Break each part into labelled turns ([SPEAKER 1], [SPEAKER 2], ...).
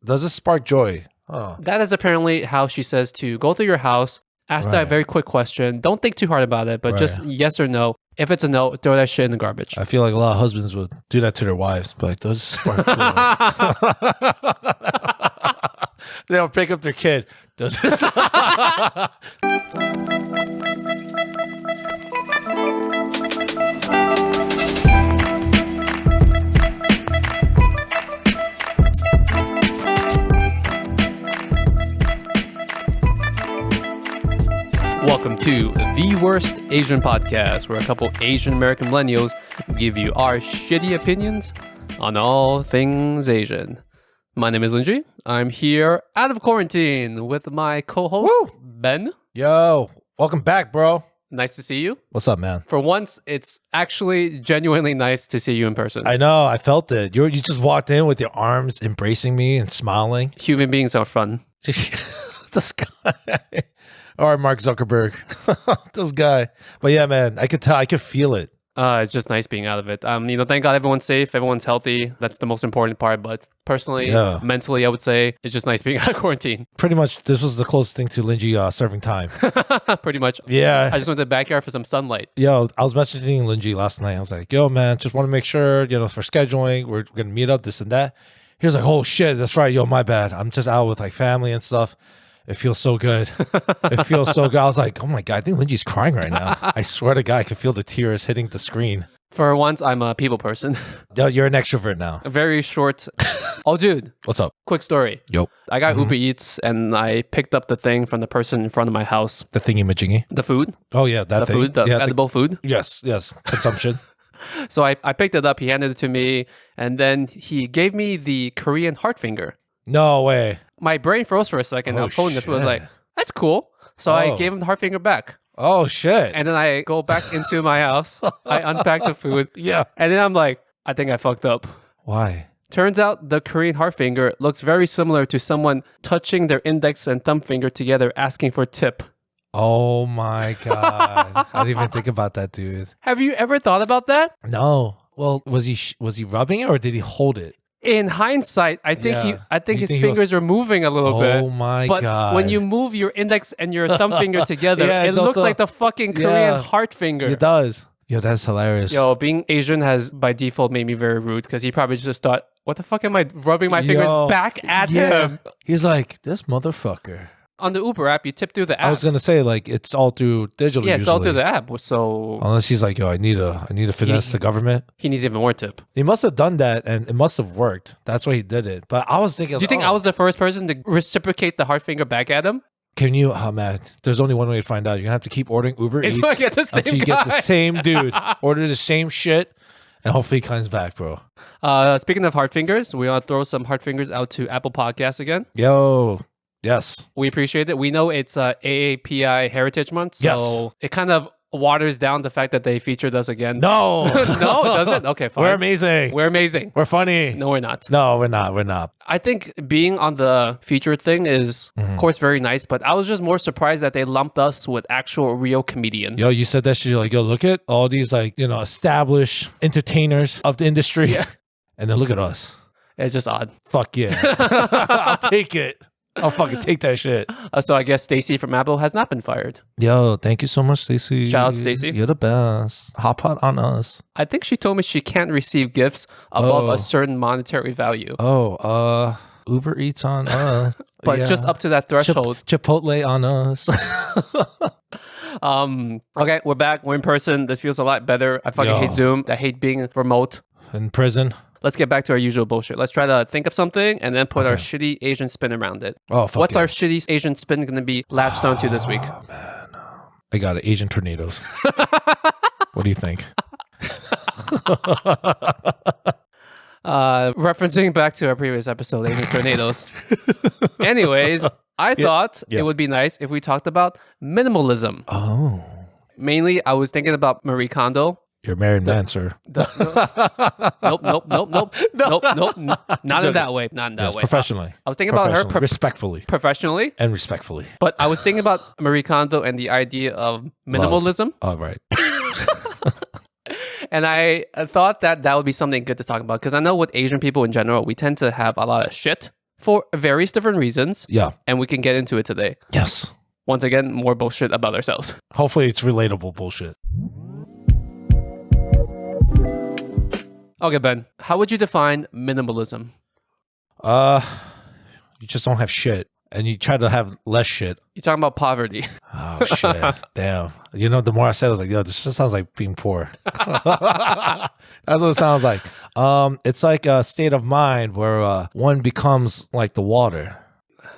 [SPEAKER 1] Does this spark joy? Oh.
[SPEAKER 2] That is apparently how she says to go through your house, ask that very quick question. Don't think too hard about it, but just yes or no. If it's a no, throw that shit in the garbage.
[SPEAKER 1] I feel like a lot of husbands would do that to their wives, but like, does this spark joy? They'll pick up their kid. Does this?
[SPEAKER 2] Welcome to The Worst Asian Podcast, where a couple Asian American millennials give you our shitty opinions on all things Asian. My name is Lingjie. I'm here out of quarantine with my co-host, Ben.
[SPEAKER 1] Yo, welcome back, bro.
[SPEAKER 2] Nice to see you.
[SPEAKER 1] What's up, man?
[SPEAKER 2] For once, it's actually genuinely nice to see you in person.
[SPEAKER 1] I know, I felt it. You just walked in with your arms embracing me and smiling.
[SPEAKER 2] Human beings are fun.
[SPEAKER 1] This guy. All right, Mark Zuckerberg. This guy. But yeah, man, I could tell. I could feel it.
[SPEAKER 2] It's just nice being out of it. Thank God everyone's safe, everyone's healthy. That's the most important part. But personally, mentally, I would say it's just nice being out of quarantine.
[SPEAKER 1] Pretty much, this was the closest thing to Lingjie serving time.
[SPEAKER 2] Pretty much.
[SPEAKER 1] Yeah.
[SPEAKER 2] I just went to the backyard for some sunlight.
[SPEAKER 1] Yo, I was messaging Lingjie last night. I was like, yo, man, just want to make sure, for scheduling, we're going to meet up, this and that. He was like, oh, shit, that's right. Yo, my bad. I'm just out with like family and stuff. It feels so good. It feels so good. I was like, oh my God, I think Lingjie's crying right now. I swear to God, I can feel the tears hitting the screen.
[SPEAKER 2] For once, I'm a people person.
[SPEAKER 1] Yo, you're an extrovert now.
[SPEAKER 2] A very short. Oh, dude.
[SPEAKER 1] What's up?
[SPEAKER 2] Quick story.
[SPEAKER 1] Yo.
[SPEAKER 2] I got Uber Eats and I picked up the thing from the person in front of my house.
[SPEAKER 1] The thingy-majingy?
[SPEAKER 2] The food.
[SPEAKER 1] Oh, yeah, that thing.
[SPEAKER 2] Food, the edible food.
[SPEAKER 1] Yes. Consumption.
[SPEAKER 2] So I picked it up. He handed it to me. And then he gave me the Korean heart finger.
[SPEAKER 1] No way.
[SPEAKER 2] My brain froze for a second. I was holding the food. I was like, that's cool. So I gave him the heart finger back.
[SPEAKER 1] Oh, shit.
[SPEAKER 2] And then I go back into my house. I unpack the food.
[SPEAKER 1] Yeah.
[SPEAKER 2] And then I'm like, I think I fucked up.
[SPEAKER 1] Why?
[SPEAKER 2] Turns out the Korean heart finger looks very similar to someone touching their index and thumb finger together asking for tip.
[SPEAKER 1] Oh my God. I didn't even think about that, dude.
[SPEAKER 2] Have you ever thought about that?
[SPEAKER 1] No. Well, was he rubbing it or did he hold it?
[SPEAKER 2] In hindsight, I think his fingers are moving a little bit.
[SPEAKER 1] Oh my
[SPEAKER 2] God. But when you move your index and your thumb finger together, it looks like the fucking Korean heart finger.
[SPEAKER 1] It does. Yo, that's hilarious.
[SPEAKER 2] Yo, being Asian has by default made me very rude because he probably just thought, what the fuck am I rubbing my fingers back at him?
[SPEAKER 1] He's like, this motherfucker.
[SPEAKER 2] On the Uber app, you tip through the app.
[SPEAKER 1] I was gonna say, like, it's all through digital.
[SPEAKER 2] Yeah, it's all through the app. So
[SPEAKER 1] unless he's like, yo, I need a finesse the government.
[SPEAKER 2] He needs even more tip.
[SPEAKER 1] He must have done that, and it must have worked. That's why he did it. But I was thinking,
[SPEAKER 2] do you think I was the first person to reciprocate the heart finger back at him?
[SPEAKER 1] Can you? Oh man, there's only one way to find out. You're gonna have to keep ordering Uber Eats
[SPEAKER 2] until you get the same
[SPEAKER 1] dude. Order the same shit, and hopefully he comes back, bro.
[SPEAKER 2] Speaking of heart fingers, we want to throw some heart fingers out to Apple Podcasts again.
[SPEAKER 1] Yo. Yes.
[SPEAKER 2] We appreciate it. We know it's AAPI Heritage Month, so it kind of waters down the fact that they featured us again.
[SPEAKER 1] No.
[SPEAKER 2] No, it doesn't? Okay, fine.
[SPEAKER 1] We're amazing.
[SPEAKER 2] We're amazing.
[SPEAKER 1] We're funny.
[SPEAKER 2] No, we're not.
[SPEAKER 1] No, we're not. We're not.
[SPEAKER 2] I think being on the featured thing is, of course, very nice, but I was just more surprised that they lumped us with actual real comedians.
[SPEAKER 1] Yo, you said that shit. You're like, yo, look at all these, like, established entertainers of the industry. Yeah. And then look at us.
[SPEAKER 2] It's just odd.
[SPEAKER 1] Fuck yeah. I'll take it. I'll fucking take that shit.
[SPEAKER 2] So I guess Stacy from Apple has not been fired.
[SPEAKER 1] Yo, thank you so much, Stacy.
[SPEAKER 2] Shout out, Stacy.
[SPEAKER 1] You're the best. Hop hot on us.
[SPEAKER 2] I think she told me she can't receive gifts above a certain monetary value.
[SPEAKER 1] Uber Eats on us.
[SPEAKER 2] But just up to that threshold.
[SPEAKER 1] Chipotle on us.
[SPEAKER 2] Okay, we're back. We're in person. This feels a lot better. I fucking hate Zoom. I hate being remote.
[SPEAKER 1] In prison.
[SPEAKER 2] Let's get back to our usual bullshit. Let's try to think of something and then put our shitty Asian spin around it.
[SPEAKER 1] Oh, fuck.
[SPEAKER 2] What's our shitty Asian spin going to be latched onto this week?
[SPEAKER 1] Oh, man. I got it. Asian tornadoes. What do you think?
[SPEAKER 2] Referencing back to our previous episode, Asian tornadoes. Anyways, I thought it would be nice if we talked about minimalism.
[SPEAKER 1] Oh.
[SPEAKER 2] Mainly, I was thinking about Marie Kondo.
[SPEAKER 1] You're a married man, sir.
[SPEAKER 2] Nope. Not in that way. Not in that way.
[SPEAKER 1] Professionally.
[SPEAKER 2] I was thinking about her
[SPEAKER 1] respectfully.
[SPEAKER 2] Professionally.
[SPEAKER 1] And respectfully.
[SPEAKER 2] But I was thinking about Marie Kondo and the idea of minimalism.
[SPEAKER 1] Oh, right.
[SPEAKER 2] And I thought that would be something good to talk about because I know with Asian people in general, we tend to have a lot of shit for various different reasons.
[SPEAKER 1] Yeah.
[SPEAKER 2] And we can get into it today.
[SPEAKER 1] Yes.
[SPEAKER 2] Once again, more bullshit about ourselves.
[SPEAKER 1] Hopefully it's relatable bullshit.
[SPEAKER 2] Okay, Ben, how would you define minimalism?
[SPEAKER 1] You just don't have shit. And you try to have less shit.
[SPEAKER 2] You're talking about poverty.
[SPEAKER 1] Oh, shit. Damn. You know, the more I said, I was like, yo, this just sounds like being poor. That's what it sounds like. It's like a state of mind where one becomes like the water.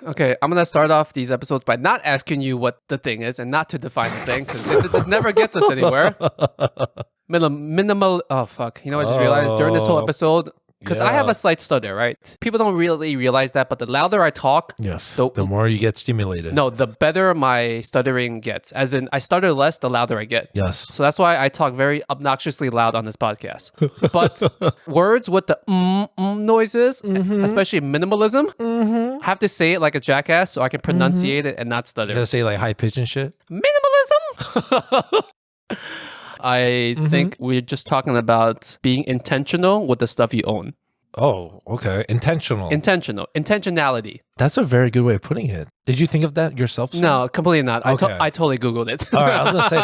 [SPEAKER 2] Okay, I'm going to start off these episodes by not asking you what the thing is and not to define the thing because this never gets us anywhere. Minimal. Oh, fuck. You know, I just realized during this whole episode, because I have a slight stutter, right? People don't really realize that, but the louder I talk,
[SPEAKER 1] yes, the more you get stimulated.
[SPEAKER 2] No, the better my stuttering gets. As in, I stutter less, the louder I get.
[SPEAKER 1] Yes.
[SPEAKER 2] So that's why I talk very obnoxiously loud on this podcast. But words with the noises, especially minimalism, I have to say it like a jackass so I can pronunciate it and not stutter.
[SPEAKER 1] You're going to say like high pitch and shit?
[SPEAKER 2] Minimalism? I think we're just talking about being intentional with the stuff you own.
[SPEAKER 1] Oh, okay.
[SPEAKER 2] Intentionality.
[SPEAKER 1] That's a very good way of putting it. Did you think of that yourself, sir?
[SPEAKER 2] No, completely not.
[SPEAKER 1] Okay.
[SPEAKER 2] I totally Googled it.
[SPEAKER 1] All right, I was going to say,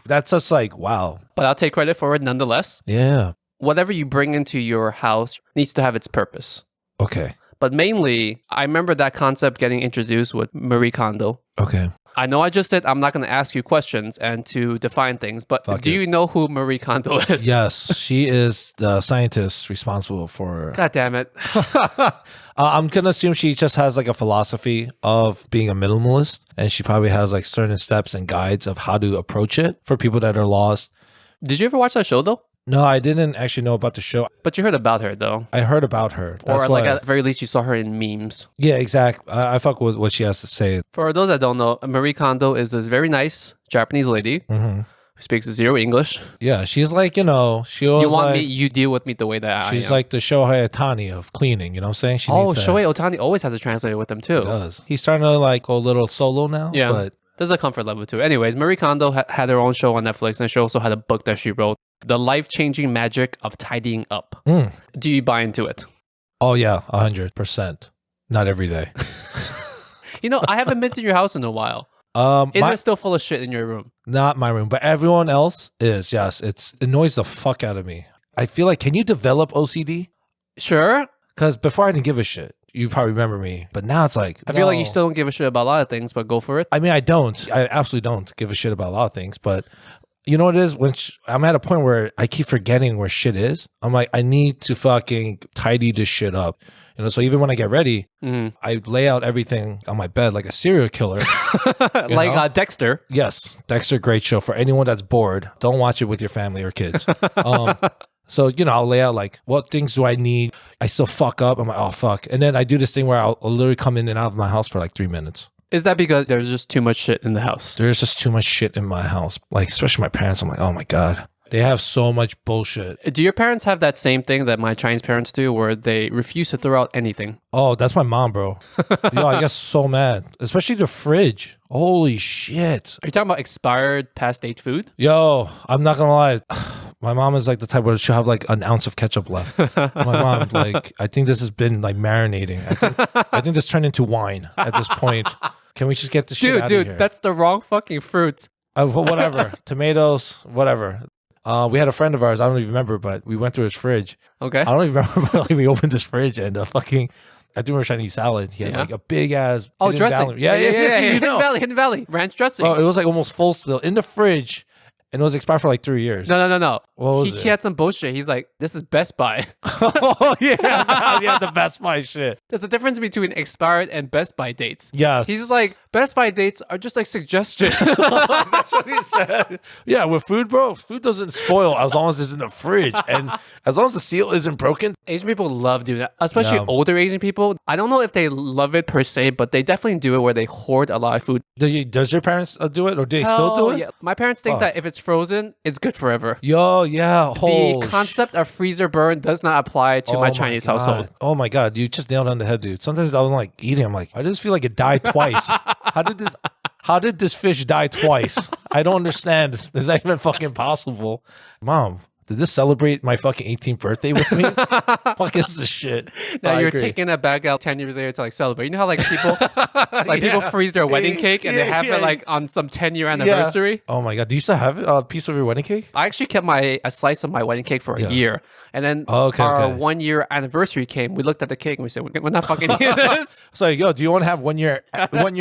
[SPEAKER 1] that's just like, wow.
[SPEAKER 2] But I'll take credit for it nonetheless.
[SPEAKER 1] Yeah.
[SPEAKER 2] Whatever you bring into your house needs to have its purpose.
[SPEAKER 1] Okay.
[SPEAKER 2] But mainly, I remember that concept getting introduced with Marie Kondo.
[SPEAKER 1] Okay.
[SPEAKER 2] I know I just said I'm not going to ask you questions and to define things, but do you know who Marie Kondo is?
[SPEAKER 1] Yes, she is the scientist responsible for...
[SPEAKER 2] God damn it.
[SPEAKER 1] I'm going to assume she just has like a philosophy of being a minimalist, and she probably has like certain steps and guides of how to approach it for people that are lost.
[SPEAKER 2] Did you ever watch that show though?
[SPEAKER 1] No, I didn't actually know about the show.
[SPEAKER 2] But you heard about her though.
[SPEAKER 1] I heard about her.
[SPEAKER 2] Or like at the very least you saw her in memes.
[SPEAKER 1] Yeah, exactly. I fuck with what she has to say.
[SPEAKER 2] For those that don't know, Marie Kondo is this very nice Japanese lady who speaks zero English.
[SPEAKER 1] Yeah, she's like, she always
[SPEAKER 2] you deal with me the way that I am.
[SPEAKER 1] She's like the Shohei Ohtani of cleaning, you know what I'm saying?
[SPEAKER 2] Shohei Ohtani always has a translator with him too.
[SPEAKER 1] He does. He's starting to like go a little solo now.
[SPEAKER 2] Yeah.
[SPEAKER 1] But
[SPEAKER 2] there's a comfort level too. Anyways, Marie Kondo had her own show on Netflix, and she also had a book that she wrote, The Life-Changing Magic of Tidying Up. Do you buy into it?
[SPEAKER 1] Oh yeah, 100%. Not every day.
[SPEAKER 2] I haven't been to your house in a while. Is it still full of shit in your room?
[SPEAKER 1] Not my room, but everyone else is. Yes, it annoys the fuck out of me. I feel like, can you develop OCD?
[SPEAKER 2] Sure.
[SPEAKER 1] Because before I didn't give a shit. You probably remember me, but now it's like,
[SPEAKER 2] I feel like you still don't give a shit about a lot of things, but go for it.
[SPEAKER 1] I mean, I don't. I absolutely don't give a shit about a lot of things, but you know what it is? When I'm at a point where I keep forgetting where shit is, I'm like, I need to fucking tidy this shit up. So even when I get ready, I lay out everything on my bed like a serial killer.
[SPEAKER 2] Like Dexter.
[SPEAKER 1] Yes. Dexter, great show. For anyone that's bored, don't watch it with your family or kids. So, I'll lay out like, what things do I need? I still fuck up. I'm like, oh, fuck. And then I do this thing where I'll literally come in and out of my house for like 3 minutes.
[SPEAKER 2] Is that because there's just too much shit in the house?
[SPEAKER 1] There's just too much shit in my house. Like, especially my parents. I'm like, oh my God. They have so much bullshit.
[SPEAKER 2] Do your parents have that same thing that my Chinese parents do where they refuse to throw out anything?
[SPEAKER 1] Oh, that's my mom, bro. Yo, I get so mad. Especially the fridge. Holy shit.
[SPEAKER 2] Are you talking about expired past date food?
[SPEAKER 1] Yo, I'm not gonna lie. My mom is like the type where she'll have like an ounce of ketchup left. My mom, like, I think this has been like marinating. I think this turned into wine at this point. Can we just get the shit out of here?
[SPEAKER 2] Dude, that's the wrong fucking fruit.
[SPEAKER 1] Whatever. Tomatoes, whatever. We had a friend of ours, I don't even remember, but we went through his fridge.
[SPEAKER 2] Okay.
[SPEAKER 1] I don't even remember, but like, we opened his fridge and I think we were trying to eat salad. He had like a big ass
[SPEAKER 2] dressing.
[SPEAKER 1] Valley. Yeah.
[SPEAKER 2] Hidden Valley. Ranch dressing.
[SPEAKER 1] Oh, it was like almost full still in the fridge. And it was expired for like 3 years.
[SPEAKER 2] No.
[SPEAKER 1] What was it?
[SPEAKER 2] He had some bullshit. He's like, this is Best Buy.
[SPEAKER 1] Oh, yeah, the Best Buy shit.
[SPEAKER 2] There's a difference between expired and Best Buy dates.
[SPEAKER 1] Yes.
[SPEAKER 2] He's like, Best Buy dates are just like suggestions.
[SPEAKER 1] That's what he said. Yeah, with food, bro, food doesn't spoil as long as it's in the fridge. And as long as the seal isn't broken.
[SPEAKER 2] Asian people love doing that, especially older Asian people. I don't know if they love it per se, but they definitely do it where they hoard a lot of food.
[SPEAKER 1] Does your parents do it or do they still do it?
[SPEAKER 2] Yeah. My parents think that if it's frozen, it's good forever.
[SPEAKER 1] Yo, yeah.
[SPEAKER 2] The concept of freezer burn does not apply to my Chinese household.
[SPEAKER 1] Oh my God, you just nailed it on the head, dude. Sometimes I'm like eating, I'm like, I just feel like it died twice. How did this fish die twice? I don't understand. Is that even fucking possible? Mom, Did this celebrate my fucking 18th birthday with me? Fuck is this shit?
[SPEAKER 2] Now
[SPEAKER 1] I
[SPEAKER 2] you're
[SPEAKER 1] agree.
[SPEAKER 2] taking that bag out 10 years later to like celebrate. You know how like people people freeze their wedding cake and they have it like on some 10-year anniversary?
[SPEAKER 1] Oh my God. Do you still have a piece of your wedding cake?
[SPEAKER 2] I actually kept a slice of my wedding cake for a year. And then our 1-year anniversary came. We looked at the cake and we said, we're not fucking eating this.
[SPEAKER 1] So, yo, do you want to have 1 year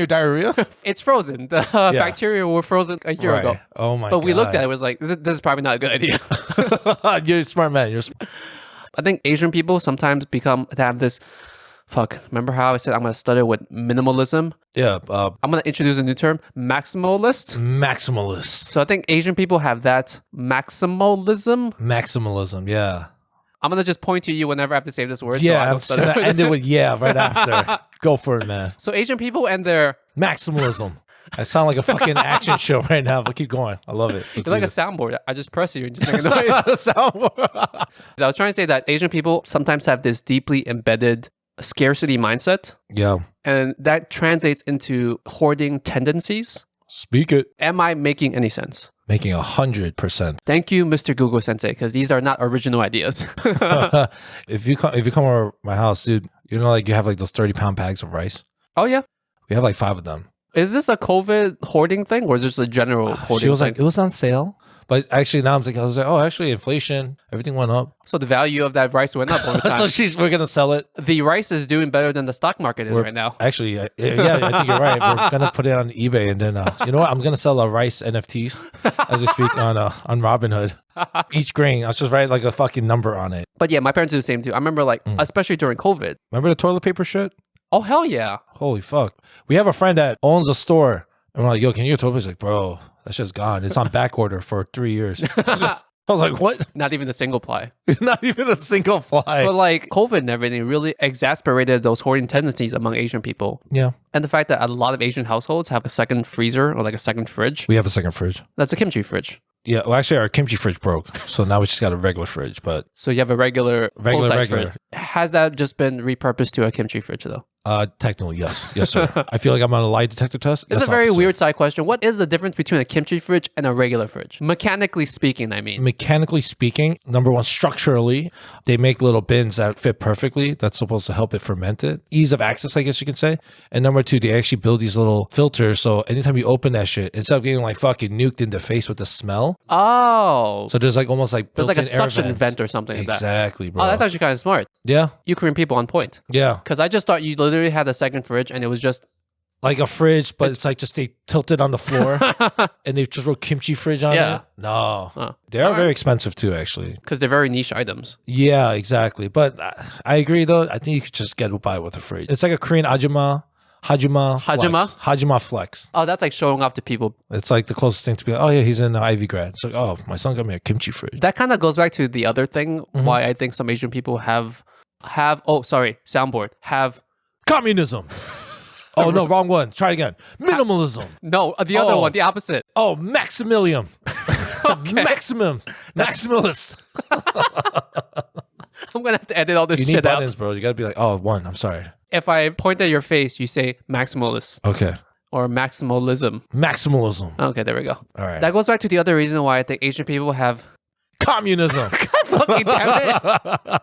[SPEAKER 1] diarrhea?
[SPEAKER 2] It's frozen. The bacteria were frozen a year ago.
[SPEAKER 1] Oh my God.
[SPEAKER 2] But we looked at it, was like, this is probably not a good idea.
[SPEAKER 1] You're a smart man.
[SPEAKER 2] I think Asian people sometimes have this, remember how I said I'm going to study with minimalism?
[SPEAKER 1] Yeah.
[SPEAKER 2] I'm going to introduce a new term, maximalist.
[SPEAKER 1] Maximalist.
[SPEAKER 2] So I think Asian people have that maximalism.
[SPEAKER 1] Maximalism, yeah.
[SPEAKER 2] I'm going to just point to you whenever I have to say this word.
[SPEAKER 1] Yeah, I'm just going to end it with right after. Go for it, man.
[SPEAKER 2] So Asian people and their...
[SPEAKER 1] Maximalism. I sound like a fucking action show right now, but keep going. I love it.
[SPEAKER 2] It's like a soundboard. I just press you and just make a noise. Soundboard. I was trying to say that Asian people sometimes have this deeply embedded scarcity mindset.
[SPEAKER 1] Yeah.
[SPEAKER 2] And that translates into hoarding tendencies.
[SPEAKER 1] Speak it.
[SPEAKER 2] Am I making any sense?
[SPEAKER 1] Making 100%.
[SPEAKER 2] Thank you, Mr. Google Sensei, because these are not original ideas.
[SPEAKER 1] If you come over my house, dude, you know, like you have like those 30-pound bags of rice.
[SPEAKER 2] Oh yeah,
[SPEAKER 1] we have like 5 of them.
[SPEAKER 2] Is this a COVID hoarding thing, or is this a general hoarding?
[SPEAKER 1] She was
[SPEAKER 2] thing?
[SPEAKER 1] like, it was on sale. But actually, now I'm thinking, I was like, oh, actually, inflation, everything went up.
[SPEAKER 2] So the value of that rice went up over time.
[SPEAKER 1] So we're gonna sell it.
[SPEAKER 2] The rice is doing better than the stock market is right now.
[SPEAKER 1] Actually, I think you're right. We're gonna put it on eBay, and then you know what? I'm gonna sell rice NFTs as we speak on Robinhood. Each grain, I'll just write like a fucking number on it.
[SPEAKER 2] But yeah, my parents do the same too. I remember like, especially during COVID.
[SPEAKER 1] Remember the toilet paper shit?
[SPEAKER 2] Oh hell yeah!
[SPEAKER 1] Holy fuck! We have a friend that owns a store, and we're like, yo, can you get toilet paper? He's like, bro, that shit's gone. It's on back order for 3 years. I was like, what?
[SPEAKER 2] Not even a single ply.
[SPEAKER 1] Not even a single fly.
[SPEAKER 2] But like COVID and everything really exasperated those hoarding tendencies among Asian people.
[SPEAKER 1] Yeah.
[SPEAKER 2] And the fact that a lot of Asian households have a second freezer or like a second fridge.
[SPEAKER 1] We have a second fridge.
[SPEAKER 2] That's a kimchi fridge.
[SPEAKER 1] Yeah, well, actually, our kimchi fridge broke, so now we just got a regular fridge. But
[SPEAKER 2] so you have a regular fridge. Has that just been repurposed to a kimchi fridge, though?
[SPEAKER 1] Technically, yes, sir. I feel like I'm on a lie detector test.
[SPEAKER 2] It's a very weird side question. What is the difference between a kimchi fridge and a regular fridge? Mechanically speaking, I mean.
[SPEAKER 1] Mechanically speaking, number one, structurally, they make little bins that fit perfectly. That's supposed to help it ferment it. Ease of access, I guess you could say. And number two, they actually build these little filters, so anytime you open that shit, instead of getting like fucking nuked in the face with the smell.
[SPEAKER 2] Oh.
[SPEAKER 1] So there's like almost like
[SPEAKER 2] there's like a suction
[SPEAKER 1] vents.
[SPEAKER 2] vent or something like that.
[SPEAKER 1] Exactly, bro.
[SPEAKER 2] Oh, that's actually kind of smart.
[SPEAKER 1] Yeah.
[SPEAKER 2] You Korean people on point.
[SPEAKER 1] Yeah.
[SPEAKER 2] Because I just thought you literally had a second fridge and it was just
[SPEAKER 1] like a fridge, but it's like just they tilt it on the floor and they just wrote kimchi fridge on it. No. They are very expensive too, actually.
[SPEAKER 2] Because they're very niche items.
[SPEAKER 1] Yeah, exactly. But I agree though. I think you could just get by with a fridge. It's like a Korean Hajima flex.
[SPEAKER 2] Oh, that's like showing off to people.
[SPEAKER 1] It's like the closest thing to be like, oh yeah, he's in Ivy grad. It's like, oh, my son got me a kimchi fridge.
[SPEAKER 2] That kind of goes back to the other thing, why I think some Asian people have
[SPEAKER 1] communism. Oh no, wrong one. Try it again. Minimalism.
[SPEAKER 2] No, the other one, the opposite.
[SPEAKER 1] Oh, Maximilium. Maximalist.
[SPEAKER 2] I'm gonna have to edit all this
[SPEAKER 1] shit
[SPEAKER 2] out.
[SPEAKER 1] You need buttons, bro. You gotta be like, oh, one. I'm sorry.
[SPEAKER 2] If I point at your face, you say Maximalist.
[SPEAKER 1] Okay.
[SPEAKER 2] Or Maximalism.
[SPEAKER 1] Maximalism.
[SPEAKER 2] Okay, there we go.
[SPEAKER 1] All right.
[SPEAKER 2] That goes back to the other reason why I think Asian people have
[SPEAKER 1] communism.
[SPEAKER 2] Fucking damn it.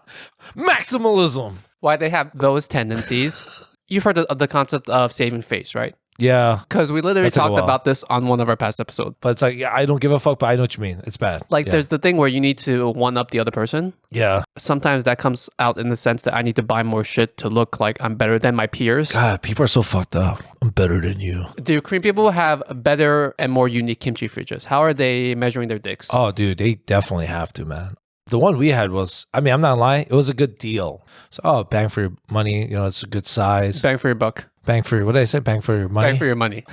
[SPEAKER 1] Maximalism.
[SPEAKER 2] Why they have those tendencies. You've heard of the concept of saving face, right?
[SPEAKER 1] Yeah.
[SPEAKER 2] Because we literally talked about this on one of our past episodes.
[SPEAKER 1] But it's like, yeah, I don't give a fuck, but I know what you mean. It's bad.
[SPEAKER 2] Like, there's the thing where you need to one-up the other person.
[SPEAKER 1] Yeah.
[SPEAKER 2] Sometimes that comes out in the sense that I need to buy more shit to look like I'm better than my peers.
[SPEAKER 1] God, people are so fucked up. I'm better than you.
[SPEAKER 2] Do Korean people have better and more unique kimchi fridges? How are they measuring their dicks?
[SPEAKER 1] Oh, dude, they definitely have to, man. The one we had was, I mean, I'm not lying, it was a good deal. So, bang for your money, you know, it's a good size.
[SPEAKER 2] Bang for your buck.
[SPEAKER 1] Bang for your, what did I say? Bang for your money?
[SPEAKER 2] Bang for your money.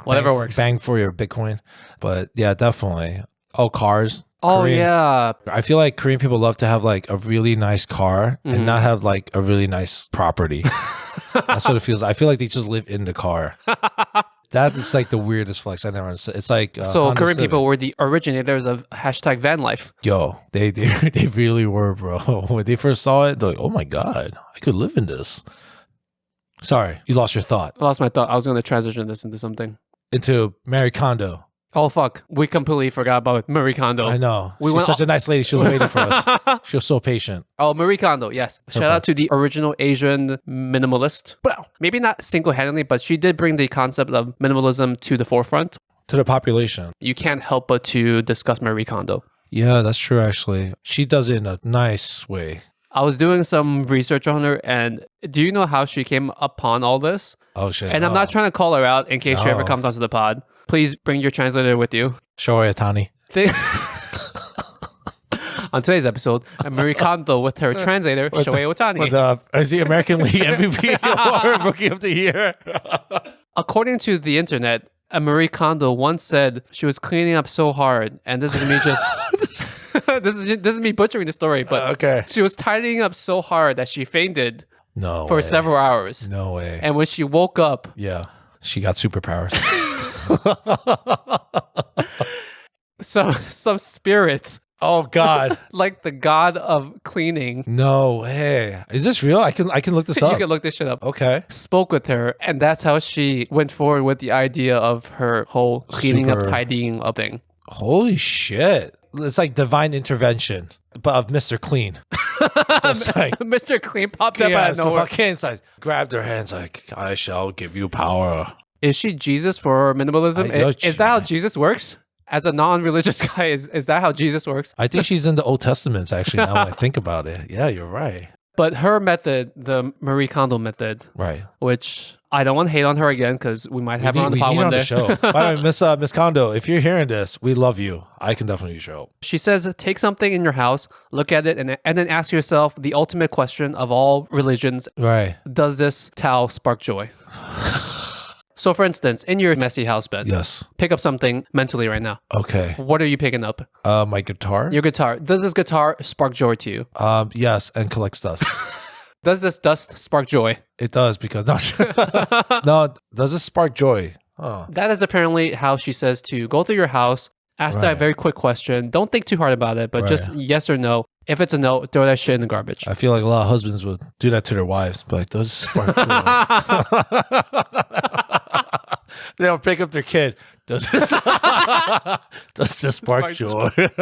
[SPEAKER 2] Whatever works.
[SPEAKER 1] Bang for your Bitcoin. But yeah, definitely. Oh, cars.
[SPEAKER 2] Oh,
[SPEAKER 1] Korean.
[SPEAKER 2] yeah.
[SPEAKER 1] I feel like Korean people love to have like a really nice car and not have like a really nice property. That's what it feels like. I feel like they just live in the car. That is like the weirdest flex I never understood. It's like
[SPEAKER 2] so
[SPEAKER 1] Honda
[SPEAKER 2] Korean
[SPEAKER 1] Civic.
[SPEAKER 2] people were the originators of hashtag van life.
[SPEAKER 1] Yo, they really were, bro. When they first saw it, they're like, oh my God, I could live in this. Sorry, you lost your thought.
[SPEAKER 2] I lost my thought. I was going to transition this into something.
[SPEAKER 1] Into Marie Kondo.
[SPEAKER 2] Oh, fuck. We completely forgot about Marie Kondo.
[SPEAKER 1] I know.
[SPEAKER 2] We
[SPEAKER 1] She's
[SPEAKER 2] went
[SPEAKER 1] such a nice lady. She was waiting for us. She was so patient.
[SPEAKER 2] Oh, Marie Kondo, yes. Shout out to the original Asian minimalist. Well, maybe not single-handedly, but she did bring the concept of minimalism to the forefront.
[SPEAKER 1] To the population.
[SPEAKER 2] You can't help but to discuss Marie Kondo.
[SPEAKER 1] Yeah, that's true, actually. She does it in a nice way.
[SPEAKER 2] I was doing some research on her, and do you know how she came upon all this?
[SPEAKER 1] Oh, shit.
[SPEAKER 2] And I'm not trying to call her out in case she ever comes onto the pod. Please bring your translator with you.
[SPEAKER 1] Shohei Ohtani.
[SPEAKER 2] On today's episode, Marie Kondo with her translator, Shohei Ohtani.
[SPEAKER 1] Is the American League MVP or Rookie of the Year?
[SPEAKER 2] According to the internet, Marie Kondo once said she was cleaning up so hard, and this is me just... this is me butchering the story, but
[SPEAKER 1] okay.
[SPEAKER 2] She was tidying up so hard that she fainted for several hours.
[SPEAKER 1] No way.
[SPEAKER 2] And when she woke up...
[SPEAKER 1] Yeah, she got superpowers.
[SPEAKER 2] some spirits.
[SPEAKER 1] Oh God!
[SPEAKER 2] Like the god of cleaning.
[SPEAKER 1] No way. Is this real? I can look this up.
[SPEAKER 2] You can look this shit up.
[SPEAKER 1] Okay.
[SPEAKER 2] Spoke with her, and that's how she went forward with the idea of her whole cleaning up, tidying up thing.
[SPEAKER 1] Holy shit! It's like divine intervention, but of Mr. Clean. It's like,
[SPEAKER 2] Mr. Clean popped up out of nowhere.
[SPEAKER 1] It's like grabbed her hands, like I shall give you power.
[SPEAKER 2] Is she Jesus for minimalism? Is that how Jesus works? As a non-religious guy, is that how Jesus works?
[SPEAKER 1] I think she's in the Old Testaments, actually, now when I think about it. Yeah, you're right.
[SPEAKER 2] But her method, the Marie Kondo method,
[SPEAKER 1] right?
[SPEAKER 2] Which I don't want to hate on her again because we might have her on the pod one day.
[SPEAKER 1] Show. By the way, Miss Kondo, if you're hearing this, we love you. I can definitely use your help.
[SPEAKER 2] She says, take something in your house, look at it, and then ask yourself the ultimate question of all religions.
[SPEAKER 1] Right.
[SPEAKER 2] Does this towel spark joy? So, for instance, in your messy house bed,
[SPEAKER 1] yes,
[SPEAKER 2] pick up something mentally right now.
[SPEAKER 1] Okay.
[SPEAKER 2] What are you picking up?
[SPEAKER 1] My guitar.
[SPEAKER 2] Your guitar. Does this guitar spark joy to you?
[SPEAKER 1] Yes, and collects dust.
[SPEAKER 2] Does this dust spark joy?
[SPEAKER 1] It does because no. Does this spark joy? Oh.
[SPEAKER 2] That is apparently how she says to go through your house, ask that very quick question. Don't think too hard about it, but just yes or no. If it's a no, throw that shit in the garbage.
[SPEAKER 1] I feel like a lot of husbands would do that to their wives, but like, does this spark joy? They'll pick up their kid. Does this spark joy?
[SPEAKER 2] It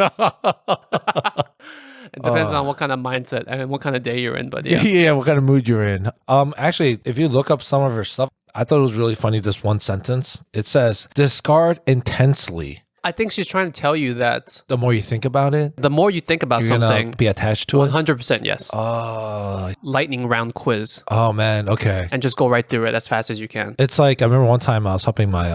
[SPEAKER 2] depends on what kind of mindset and what kind of day you're in, but yeah.
[SPEAKER 1] Yeah, what kind of mood you're in. Actually, if you look up some of her stuff, I thought it was really funny, this one sentence. It says, discard intensely.
[SPEAKER 2] I think she's trying to tell you that
[SPEAKER 1] the more you think about it,
[SPEAKER 2] the more you think about
[SPEAKER 1] you're
[SPEAKER 2] something,
[SPEAKER 1] gonna be attached to it.
[SPEAKER 2] 100%, yes.
[SPEAKER 1] Oh,
[SPEAKER 2] lightning round quiz.
[SPEAKER 1] Oh man, okay.
[SPEAKER 2] And just go right through it as fast as you can.
[SPEAKER 1] It's like I remember one time I was helping my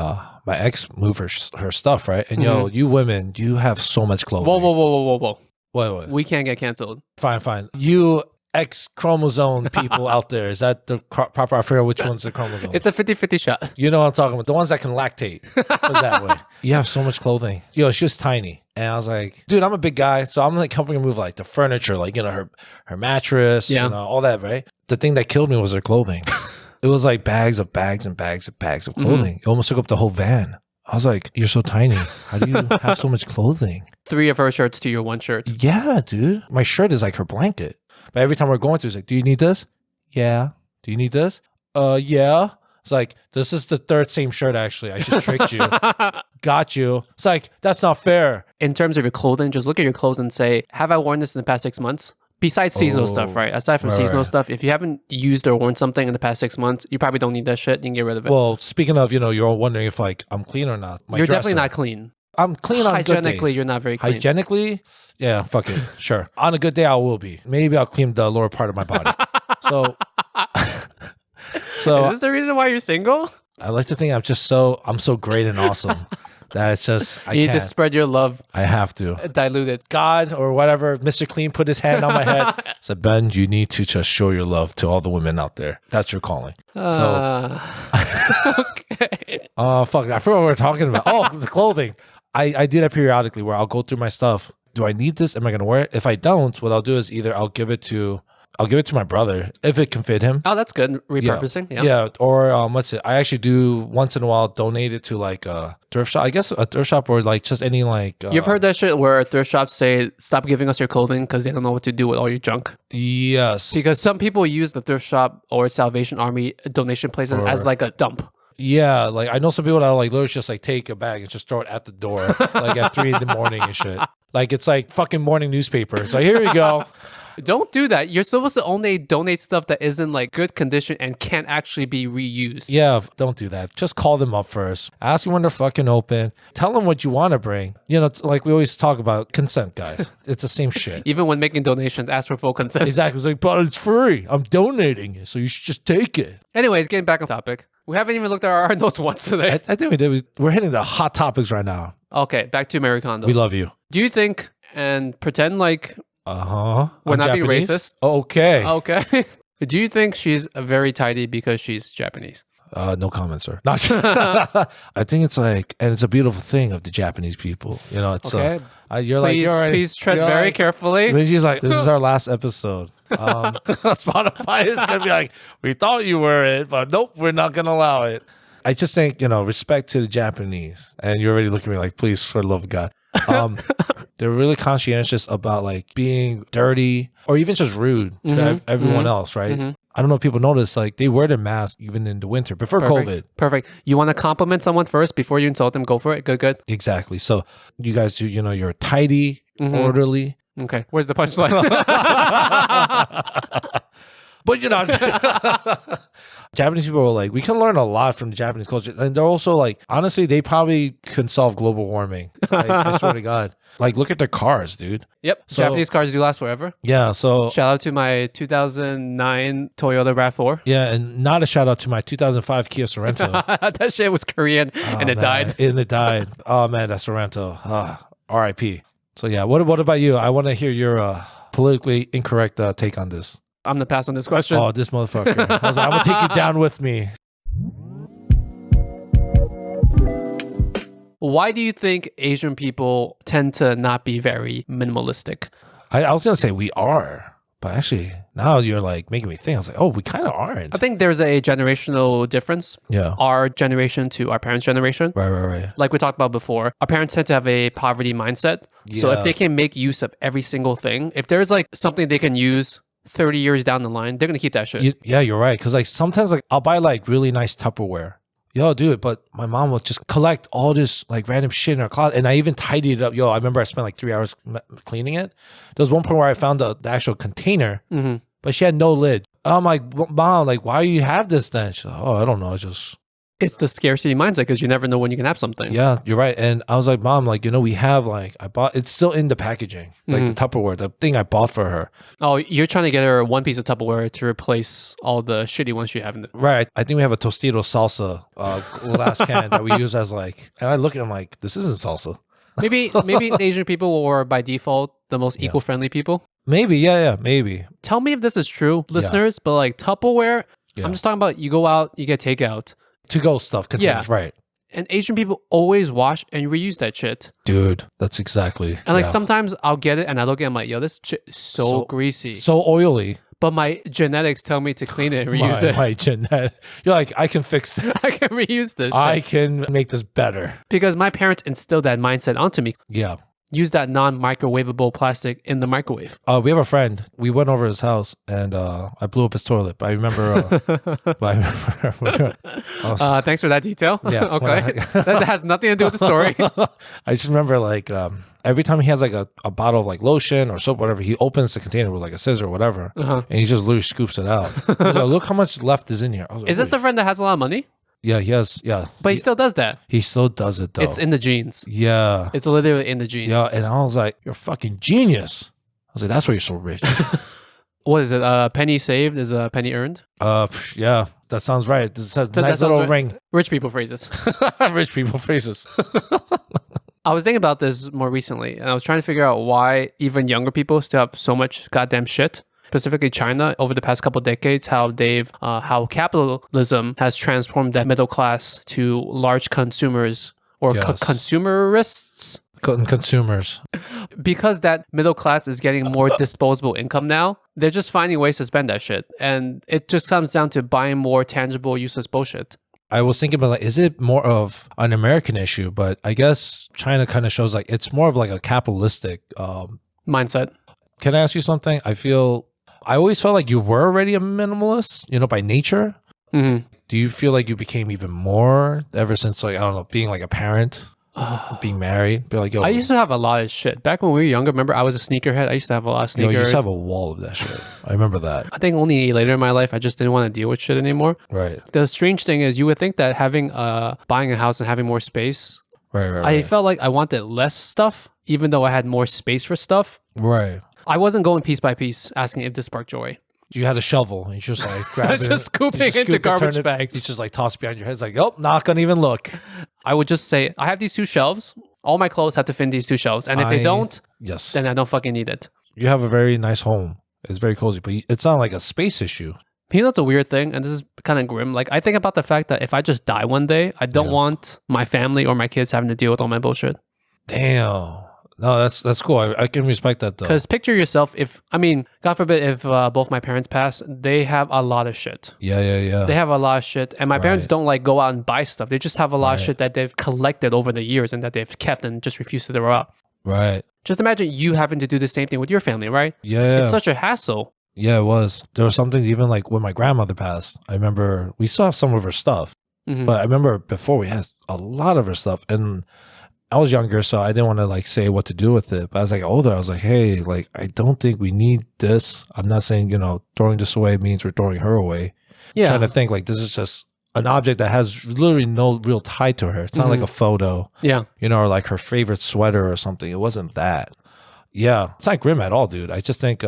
[SPEAKER 1] ex move her stuff, right? And yo, you women, you have so much clothing.
[SPEAKER 2] Whoa.
[SPEAKER 1] What?
[SPEAKER 2] We can't get canceled.
[SPEAKER 1] Fine. You X chromosome people out there, is that the proper? I forget which one's the chromosome.
[SPEAKER 2] It's a 50-50 shot.
[SPEAKER 1] You know what I'm talking about. The ones that can lactate. Put it that way. You have so much clothing. Yo, she was tiny. And I was like, dude, I'm a big guy. So I'm like helping her move like the furniture, like, you know, her mattress, you know, all that, right? The thing that killed me was her clothing. It was like bags of clothing. It almost took up the whole van. I was like, you're so tiny. How do you have so much clothing? 3
[SPEAKER 2] of her shirts to your 1 shirt.
[SPEAKER 1] Yeah, dude. My shirt is like her blanket. But every time we're going through, it's like, do you need this? Yeah. Do you need this? Yeah. It's like, this is the 3rd same shirt, actually. I just tricked you. Got you. It's like, that's not fair.
[SPEAKER 2] In terms of your clothing, just look at your clothes and say, have I worn this in the past 6 months? Besides seasonal stuff, right? Aside from seasonal stuff, if you haven't used or worn something in the past 6 months, you probably don't need that shit. You can get rid of it.
[SPEAKER 1] Well, speaking of, you know, you're all wondering if like I'm clean or not.
[SPEAKER 2] You're definitely not clean.
[SPEAKER 1] I'm clean on good days.
[SPEAKER 2] Hygienically, you're not very clean.
[SPEAKER 1] Hygienically, yeah, fuck it. Sure. On a good day, I will be. Maybe I'll clean the lower part of my body. So
[SPEAKER 2] is this the reason why you're single?
[SPEAKER 1] I like to think I'm so great and awesome that it's just,
[SPEAKER 2] you need to spread your love.
[SPEAKER 1] I have to.
[SPEAKER 2] Dilute it.
[SPEAKER 1] God or whatever, Mr. Clean put his hand on my head. Said, Ben, you need to just show your love to all the women out there. That's your calling. Okay. Fuck. I forgot what we were talking about. Oh, the clothing. I do that periodically where I'll go through my stuff. Do I need this? Am I going to wear it? If I don't, what I'll do is either I'll give it to my brother if it can fit him.
[SPEAKER 2] Oh, that's good. Repurposing.
[SPEAKER 1] Yeah. Or what's it? I actually do once in a while donate it to like a thrift shop. I guess a thrift shop or like just any like.
[SPEAKER 2] You've heard that shit where thrift shops say stop giving us your clothing because they don't know what to do with all your junk.
[SPEAKER 1] Yes.
[SPEAKER 2] Because some people use the thrift shop or Salvation Army donation places as like a dump.
[SPEAKER 1] Yeah, like I know some people that like literally just like take a bag and just throw it at the door like at 3 a.m. and shit. Like it's like fucking morning newspaper. So here you go.
[SPEAKER 2] Don't do that. You're supposed to only donate stuff that isn't like good condition and can't actually be reused.
[SPEAKER 1] Yeah, don't do that. Just call them up first. Ask them when they're fucking open. Tell them what you want to bring. You know, like we always talk about consent, guys. It's the same shit.
[SPEAKER 2] Even when making donations, ask for full consent.
[SPEAKER 1] Exactly. It's like, but it's free. I'm donating it, so you should just take it.
[SPEAKER 2] Anyways, getting back on topic. We haven't even looked at our notes once today.
[SPEAKER 1] I think we did. We're hitting the hot topics right now.
[SPEAKER 2] Okay, back to Marie Kondo.
[SPEAKER 1] We love you.
[SPEAKER 2] Do you think, and pretend like
[SPEAKER 1] Uh-huh.
[SPEAKER 2] we're not being
[SPEAKER 1] Japanese?
[SPEAKER 2] racist.
[SPEAKER 1] Okay.
[SPEAKER 2] Okay. Do you think she's very tidy because she's Japanese?
[SPEAKER 1] No comment, sir. Not sure. I think it's like, and it's a beautiful thing of the Japanese people. You know, it's
[SPEAKER 2] Okay.
[SPEAKER 1] you're like, you're already,
[SPEAKER 2] please tread
[SPEAKER 1] you're
[SPEAKER 2] very
[SPEAKER 1] like-
[SPEAKER 2] carefully.
[SPEAKER 1] And then she's like, this is our last episode. Spotify is going to be like, we thought you were it, but nope, we're not going to allow it. I just think, you know, respect to the Japanese. And you're already looking at me like, please, for the love of God. They're really conscientious about like being dirty or even just rude to everyone else, right? I don't know if people notice, like they wear their mask even in the winter before COVID.
[SPEAKER 2] Perfect. You want to compliment someone first before you insult them? Go for it. Good, good.
[SPEAKER 1] Exactly. So you guys do, you know, you're tidy, orderly.
[SPEAKER 2] Okay. Where's the punchline?
[SPEAKER 1] But you know, Japanese people are like, we can learn a lot from the Japanese culture. And they're also like, honestly, they probably can solve global warming. I swear to God. Like, look at their cars, dude.
[SPEAKER 2] Yep.
[SPEAKER 1] So-
[SPEAKER 2] Japanese cars do last forever.
[SPEAKER 1] Yeah. So,
[SPEAKER 2] Shout out to my 2009 Toyota RAV4.
[SPEAKER 1] yeah. And not a shout out to my 2005 Kia Sorento.
[SPEAKER 2] That shit was Korean and it died.
[SPEAKER 1] And it died. Oh, man, that Sorrento. RIP. So, yeah. What about you? I want to hear your politically incorrect take on this.
[SPEAKER 2] I'm going to pass on this question.
[SPEAKER 1] Oh, this motherfucker. I was like, I'm going to take you down with me.
[SPEAKER 2] Why do you think Asian people tend to not be very minimalistic?
[SPEAKER 1] I was going to say we are, but actually now you're like making me think. I was like, oh, we kind of aren't.
[SPEAKER 2] I think there's a generational difference.
[SPEAKER 1] Yeah.
[SPEAKER 2] Our generation to our parents' generation.
[SPEAKER 1] Right.
[SPEAKER 2] Like we talked about before, our parents tend to have a poverty mindset. So if
[SPEAKER 1] Yeah.
[SPEAKER 2] they can make use of every single thing, if there's like something they can use 30 years down the line, they're going to keep that shit.
[SPEAKER 1] Yeah, you're right. Because like sometimes like I'll buy like really nice Tupperware. Yo, dude, but my mom will just collect all this like random shit in her closet. And I even tidied it up. Yo, I remember I spent like 3 hours cleaning it. There was one point where I found the actual container, but she had no lid. I'm like, Mom, like, why do you have this then? She's like, oh, I don't know. It's just,
[SPEAKER 2] It's the scarcity mindset because you never know when you can have something.
[SPEAKER 1] yeah, you're right. And I was like, Mom, like, you know, we have like, I bought, it's still in the packaging, like the Tupperware, the thing I bought for her.
[SPEAKER 2] Oh, you're trying to get her one piece of Tupperware to replace all the shitty ones you have in it.
[SPEAKER 1] Right. I think we have a Tostito salsa glass can that we use as like, and I look at them like, this isn't salsa.
[SPEAKER 2] Maybe Asian people are by default the most eco-friendly people.
[SPEAKER 1] Maybe, yeah, maybe.
[SPEAKER 2] Tell me if this is true, listeners, but like Tupperware,
[SPEAKER 1] Yeah.
[SPEAKER 2] I'm just talking about you go out, you get takeout.
[SPEAKER 1] To-go stuff containers, right.
[SPEAKER 2] And Asian people always wash and reuse that shit.
[SPEAKER 1] Dude, that's exactly.
[SPEAKER 2] And like
[SPEAKER 1] yeah.
[SPEAKER 2] sometimes I'll get it and I look at it, I'm like, yo, this shit is so greasy.
[SPEAKER 1] So oily.
[SPEAKER 2] But my genetics tell me to clean it and reuse it.
[SPEAKER 1] My genetic. You're like, I can fix it.
[SPEAKER 2] I can reuse this
[SPEAKER 1] I
[SPEAKER 2] shit.
[SPEAKER 1] can make this better.
[SPEAKER 2] Because my parents instilled that mindset onto me.
[SPEAKER 1] Yeah.
[SPEAKER 2] Use that non-microwavable plastic in the microwave.
[SPEAKER 1] We have a friend. We went over his house and I blew up his toilet. But I remember.
[SPEAKER 2] Thanks for that detail.
[SPEAKER 1] Yes,
[SPEAKER 2] Okay. that has nothing to do with the story.
[SPEAKER 1] I just remember like every time he has like a bottle of like lotion or soap, whatever, he opens the container with like a scissor or whatever, and he just literally scoops it out. He's like, look how much left is in here. I was like,
[SPEAKER 2] Is this
[SPEAKER 1] "Wait."
[SPEAKER 2] the friend that has a lot of money?
[SPEAKER 1] Yeah, he has. Yeah,
[SPEAKER 2] But he still does that.
[SPEAKER 1] he still does it though.
[SPEAKER 2] It's in the genes.
[SPEAKER 1] yeah,
[SPEAKER 2] It's literally in the genes.
[SPEAKER 1] yeah. And I was like, you're a fucking genius. I was like, that's why you're so rich.
[SPEAKER 2] What is it? Penny saved is a penny earned?
[SPEAKER 1] Yeah, that sounds right. It's a
[SPEAKER 2] that
[SPEAKER 1] nice
[SPEAKER 2] sounds
[SPEAKER 1] little
[SPEAKER 2] right.
[SPEAKER 1] ring.
[SPEAKER 2] Rich people phrases.
[SPEAKER 1] Rich people faces.
[SPEAKER 2] I was thinking about this more recently, and I was trying to figure out why even younger people still have so much goddamn shit. Specifically China, over the past couple of decades, how how capitalism has transformed that middle class to large consumers or
[SPEAKER 1] Yes.
[SPEAKER 2] consumerists.
[SPEAKER 1] Consumers.
[SPEAKER 2] Because that middle class is getting more disposable income now, they're just finding ways to spend that shit. And it just comes down to buying more tangible, useless bullshit.
[SPEAKER 1] I was thinking about like, is it more of an American issue? But I guess China kind of shows like it's more of like a capitalistic.
[SPEAKER 2] Mindset.
[SPEAKER 1] Can I ask you something? I always felt like you were already a minimalist, you know, by nature.
[SPEAKER 2] Mm-hmm.
[SPEAKER 1] do you feel like you became even more ever since, like, I don't know, being like a parent, being married? Be like, yo,
[SPEAKER 2] I used to have a lot of shit. Back when we were younger, remember I was a sneakerhead? I used to have a lot of
[SPEAKER 1] yo,
[SPEAKER 2] sneakers.
[SPEAKER 1] you used to have a wall of that shit. I remember that.
[SPEAKER 2] I think only later in my life, I just didn't want to deal with shit anymore.
[SPEAKER 1] Right.
[SPEAKER 2] The strange thing is you would think that buying a house and having more space,
[SPEAKER 1] Right.
[SPEAKER 2] I felt like I wanted less stuff, even though I had more space for stuff.
[SPEAKER 1] Right.
[SPEAKER 2] I wasn't going piece by piece asking if this sparked joy.
[SPEAKER 1] You had a shovel and you just like grab it.
[SPEAKER 2] Just scooping
[SPEAKER 1] you just
[SPEAKER 2] into
[SPEAKER 1] scoop it,
[SPEAKER 2] garbage
[SPEAKER 1] turn it,
[SPEAKER 2] bags.
[SPEAKER 1] You just like toss it behind your head. It's like, oh, not gonna even look.
[SPEAKER 2] I would just say, I have these 2 shelves. All my clothes have to fit in these 2 shelves. And if they don't,
[SPEAKER 1] yes,
[SPEAKER 2] then I don't fucking need it.
[SPEAKER 1] you have a very nice home. It's very cozy, but it's not like a space issue.
[SPEAKER 2] You know, it's a weird thing, and this is kind of grim. Like, I think about the fact that if I just die one day, I don't want my family or my kids having to deal with all my bullshit.
[SPEAKER 1] Damn. No, that's cool. I can respect that though.
[SPEAKER 2] Because picture yourself, God forbid, if both my parents pass, they have a lot of shit.
[SPEAKER 1] Yeah.
[SPEAKER 2] They have a lot of shit. And my parents
[SPEAKER 1] Right.
[SPEAKER 2] don't like go out and buy stuff. They just have a lot of
[SPEAKER 1] Right.
[SPEAKER 2] shit that they've collected over the years and that they've kept and just refuse to throw out.
[SPEAKER 1] Right.
[SPEAKER 2] Just imagine you having to do the same thing with your family, right?
[SPEAKER 1] Yeah.
[SPEAKER 2] It's such a hassle.
[SPEAKER 1] Yeah, it was. There was something even like when my grandmother passed. I remember we still have some of her stuff,
[SPEAKER 2] Mhm.
[SPEAKER 1] but I remember before we had a lot of her stuff, and I was younger, so I didn't want to like say what to do with it. But as I got older, I was like, hey, like I don't think we need this. I'm not saying throwing this away means we're throwing her away.
[SPEAKER 2] Yeah.
[SPEAKER 1] Trying to think like this is just an object that has literally no real tie to her. It's not like a photo,
[SPEAKER 2] Yeah.
[SPEAKER 1] or like her favorite sweater or something. It wasn't that. Yeah, it's not grim at all, dude. I just think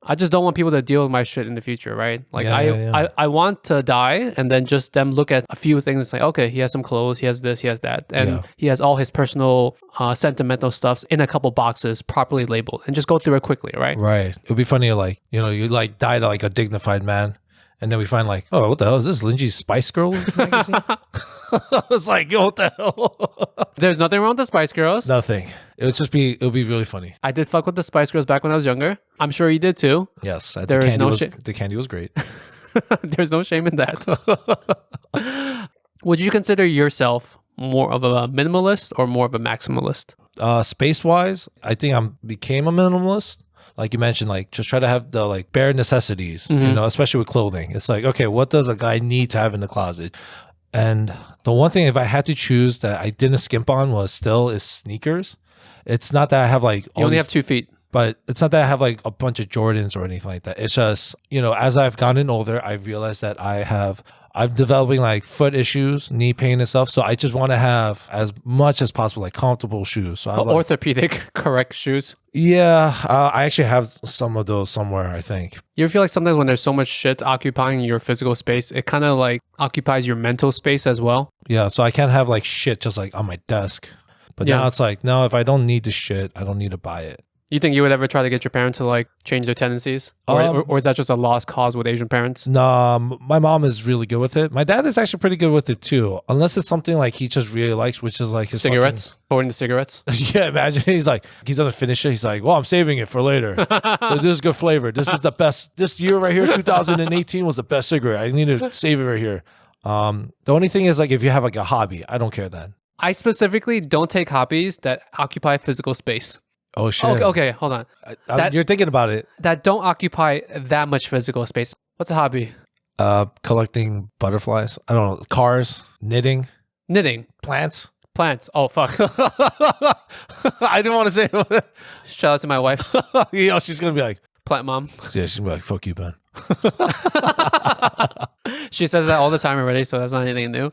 [SPEAKER 2] I just don't want people to deal with my shit in the future, right? Like
[SPEAKER 1] Yeah.
[SPEAKER 2] I want to die and then just them look at a few things and say, okay, he has some clothes, he has this, he has that. And he has all his personal sentimental stuff in a couple boxes properly labeled and just go through it quickly, right?
[SPEAKER 1] Right. It would be funny, like, you like died like a dignified man. And then we find like, oh, what the hell is this? Lingjie's Spice Girls magazine? It's like, yo, what the hell?
[SPEAKER 2] There's nothing wrong with the Spice Girls.
[SPEAKER 1] Nothing. It would be really funny.
[SPEAKER 2] I did fuck with the Spice Girls back when I was younger. I'm sure you did too.
[SPEAKER 1] Yes.
[SPEAKER 2] There is no
[SPEAKER 1] the candy was great.
[SPEAKER 2] There's no shame in that. Would you consider yourself more of a minimalist or more of a maximalist?
[SPEAKER 1] Space wise, I think became a minimalist. Like you mentioned, like just try to have the like bare necessities, especially with clothing. It's like, okay, what does a guy need to have in the closet? And the one thing, if I had to choose that I didn't skimp on is sneakers. It's not that I have like
[SPEAKER 2] You only have 2 feet.
[SPEAKER 1] but it's not that I have like a bunch of Jordans or anything like that. It's just, as I've gotten older, I've realized that I'm developing like foot issues, knee pain and stuff. So I just want to have as much as possible, like comfortable shoes. So I like,
[SPEAKER 2] Orthopedic correct shoes.
[SPEAKER 1] yeah, I actually have some of those somewhere, I think.
[SPEAKER 2] You ever feel like sometimes when there's so much shit occupying your physical space, it kind of like occupies your mental space as well?
[SPEAKER 1] Yeah. So I can't have like shit just like on my desk. But now it's like, no, if I don't need the shit, I don't need to buy it.
[SPEAKER 2] You think you would ever try to get your parents to like change their tendencies? Or is that just a lost cause with Asian parents?
[SPEAKER 1] No, my mom is really good with it. My dad is actually pretty good with it too. Unless it's something like he just really likes, which is like his
[SPEAKER 2] Cigarettes? Hoarding the cigarettes?
[SPEAKER 1] Yeah, imagine he's like, he doesn't finish it. He's like, well, I'm saving it for later. This is good flavor. This is the best. This year right here, 2018 was the best cigarette. I need to save it right here. The only thing is like if you have like a hobby, I don't care then.
[SPEAKER 2] I specifically don't take hobbies that occupy physical space.
[SPEAKER 1] Oh shit.
[SPEAKER 2] Okay, hold on.
[SPEAKER 1] You're thinking about it.
[SPEAKER 2] That don't occupy that much physical space. What's a hobby?
[SPEAKER 1] Collecting butterflies. I don't know. Cars, knitting,
[SPEAKER 2] Knitting.
[SPEAKER 1] plants.
[SPEAKER 2] Plants. Oh, fuck.
[SPEAKER 1] I didn't want to say it.
[SPEAKER 2] Shout out to my wife.
[SPEAKER 1] She's going to be like,
[SPEAKER 2] Plant mom.
[SPEAKER 1] yeah, she's going to be like, fuck you, Ben.
[SPEAKER 2] She says that all the time already, so that's not anything new.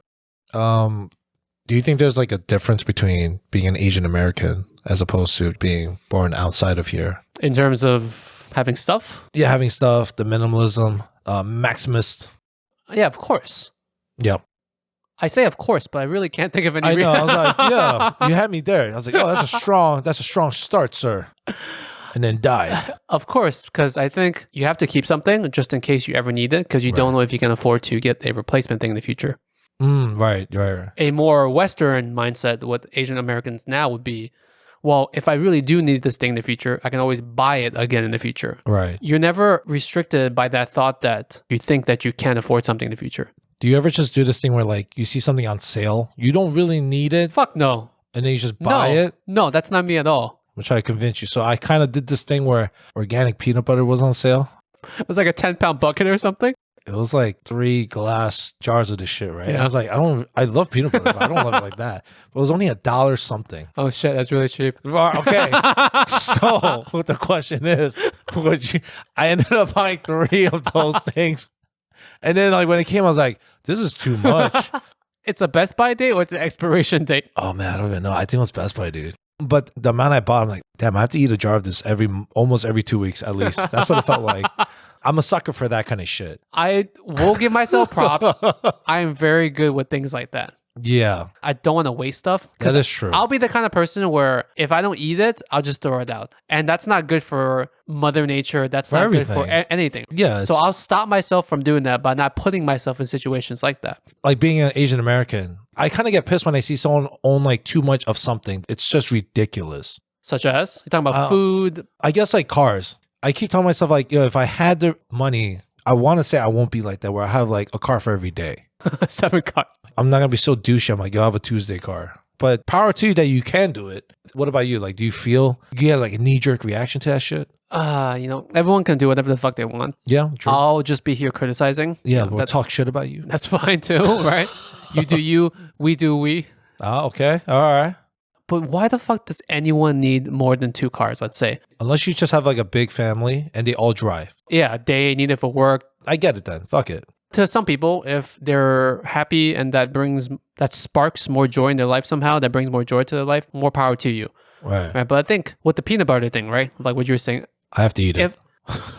[SPEAKER 1] Do you think there's like a difference between being an Asian American as opposed to being born outside of here?
[SPEAKER 2] In terms of having stuff?
[SPEAKER 1] Yeah, having stuff, the minimalism, Maximist.
[SPEAKER 2] Yeah, of course.
[SPEAKER 1] Yeah.
[SPEAKER 2] I say of course, but I really can't think of any
[SPEAKER 1] I know.
[SPEAKER 2] reason.
[SPEAKER 1] I was like, yeah, you had me there. I was like, oh, that's a strong start, sir. And then died.
[SPEAKER 2] Of course, because I think you have to keep something just in case you ever need it, because you don't know if you can afford to get a replacement thing in the future.
[SPEAKER 1] Right.
[SPEAKER 2] A more Western mindset with Asian Americans now would be, well, if I really do need this thing in the future, I can always buy it again in the future.
[SPEAKER 1] Right.
[SPEAKER 2] You're never restricted by that thought that you think that you can't afford something in the future.
[SPEAKER 1] Do you ever just do this thing where like you see something on sale, you don't really need it,
[SPEAKER 2] Fuck no.
[SPEAKER 1] and then you just buy it?
[SPEAKER 2] No, that's not me at all.
[SPEAKER 1] I'm trying to convince you. So I kind of did this thing where organic peanut butter was on sale.
[SPEAKER 2] It was like a 10-pound bucket or something.
[SPEAKER 1] It was like 3 glass jars of this shit, right? And
[SPEAKER 2] Yeah.
[SPEAKER 1] I was like, I love peanut butter, but I don't love it like that. But it was only $1 something.
[SPEAKER 2] Oh shit, that's really cheap.
[SPEAKER 1] Okay. So what the question is, I ended up buying 3 of those things. And then like when it came, I was like, this is too much.
[SPEAKER 2] It's a Best Buy date or it's an expiration date?
[SPEAKER 1] Oh man, I don't even know. I think it was Best Buy, dude. But the amount I bought, I'm like, damn, I have to eat a jar of this almost every 2 weeks at least. That's what it felt like. I'm a sucker for that kind of shit.
[SPEAKER 2] I will give myself props. I am very good with things like that.
[SPEAKER 1] Yeah,
[SPEAKER 2] I don't want to waste stuff.
[SPEAKER 1] that is true.
[SPEAKER 2] I'll be the kind of person where if I don't eat it, I'll just throw it out. And that's not good for Mother Nature. That's not good for anything.
[SPEAKER 1] Yeah.
[SPEAKER 2] So I'll stop myself from doing that by not putting myself in situations like that.
[SPEAKER 1] Like being an Asian American, I kind of get pissed when I see someone own like too much of something. It's just ridiculous.
[SPEAKER 2] Such as? You're talking about food?
[SPEAKER 1] I guess like cars. I keep telling myself like, if I had the money, I want to say I won't be like that where I have like a car for every day.
[SPEAKER 2] 7 cars.
[SPEAKER 1] I'm not going to be so douchey. I'm like, I have a Tuesday car. But power to you that you can do it. What about you? Like, do you feel you get like a knee-jerk reaction to that shit?
[SPEAKER 2] Everyone can do whatever the fuck they want.
[SPEAKER 1] Yeah, true.
[SPEAKER 2] I'll just be here criticizing.
[SPEAKER 1] Yeah, we'll talk shit about you.
[SPEAKER 2] That's fine too, right? You do you, we do we.
[SPEAKER 1] Okay. All right.
[SPEAKER 2] But why the fuck does anyone need more than 2 cars, let's say?
[SPEAKER 1] Unless you just have like a big family and they all drive.
[SPEAKER 2] Yeah, they need it for work.
[SPEAKER 1] I get it then. Fuck it.
[SPEAKER 2] To some people, if they're happy and that sparks more joy in their life somehow, that brings more joy to their life, more power to you.
[SPEAKER 1] Right.
[SPEAKER 2] Right. But I think with the peanut butter thing, right? Like what you were saying.
[SPEAKER 1] I have to eat it.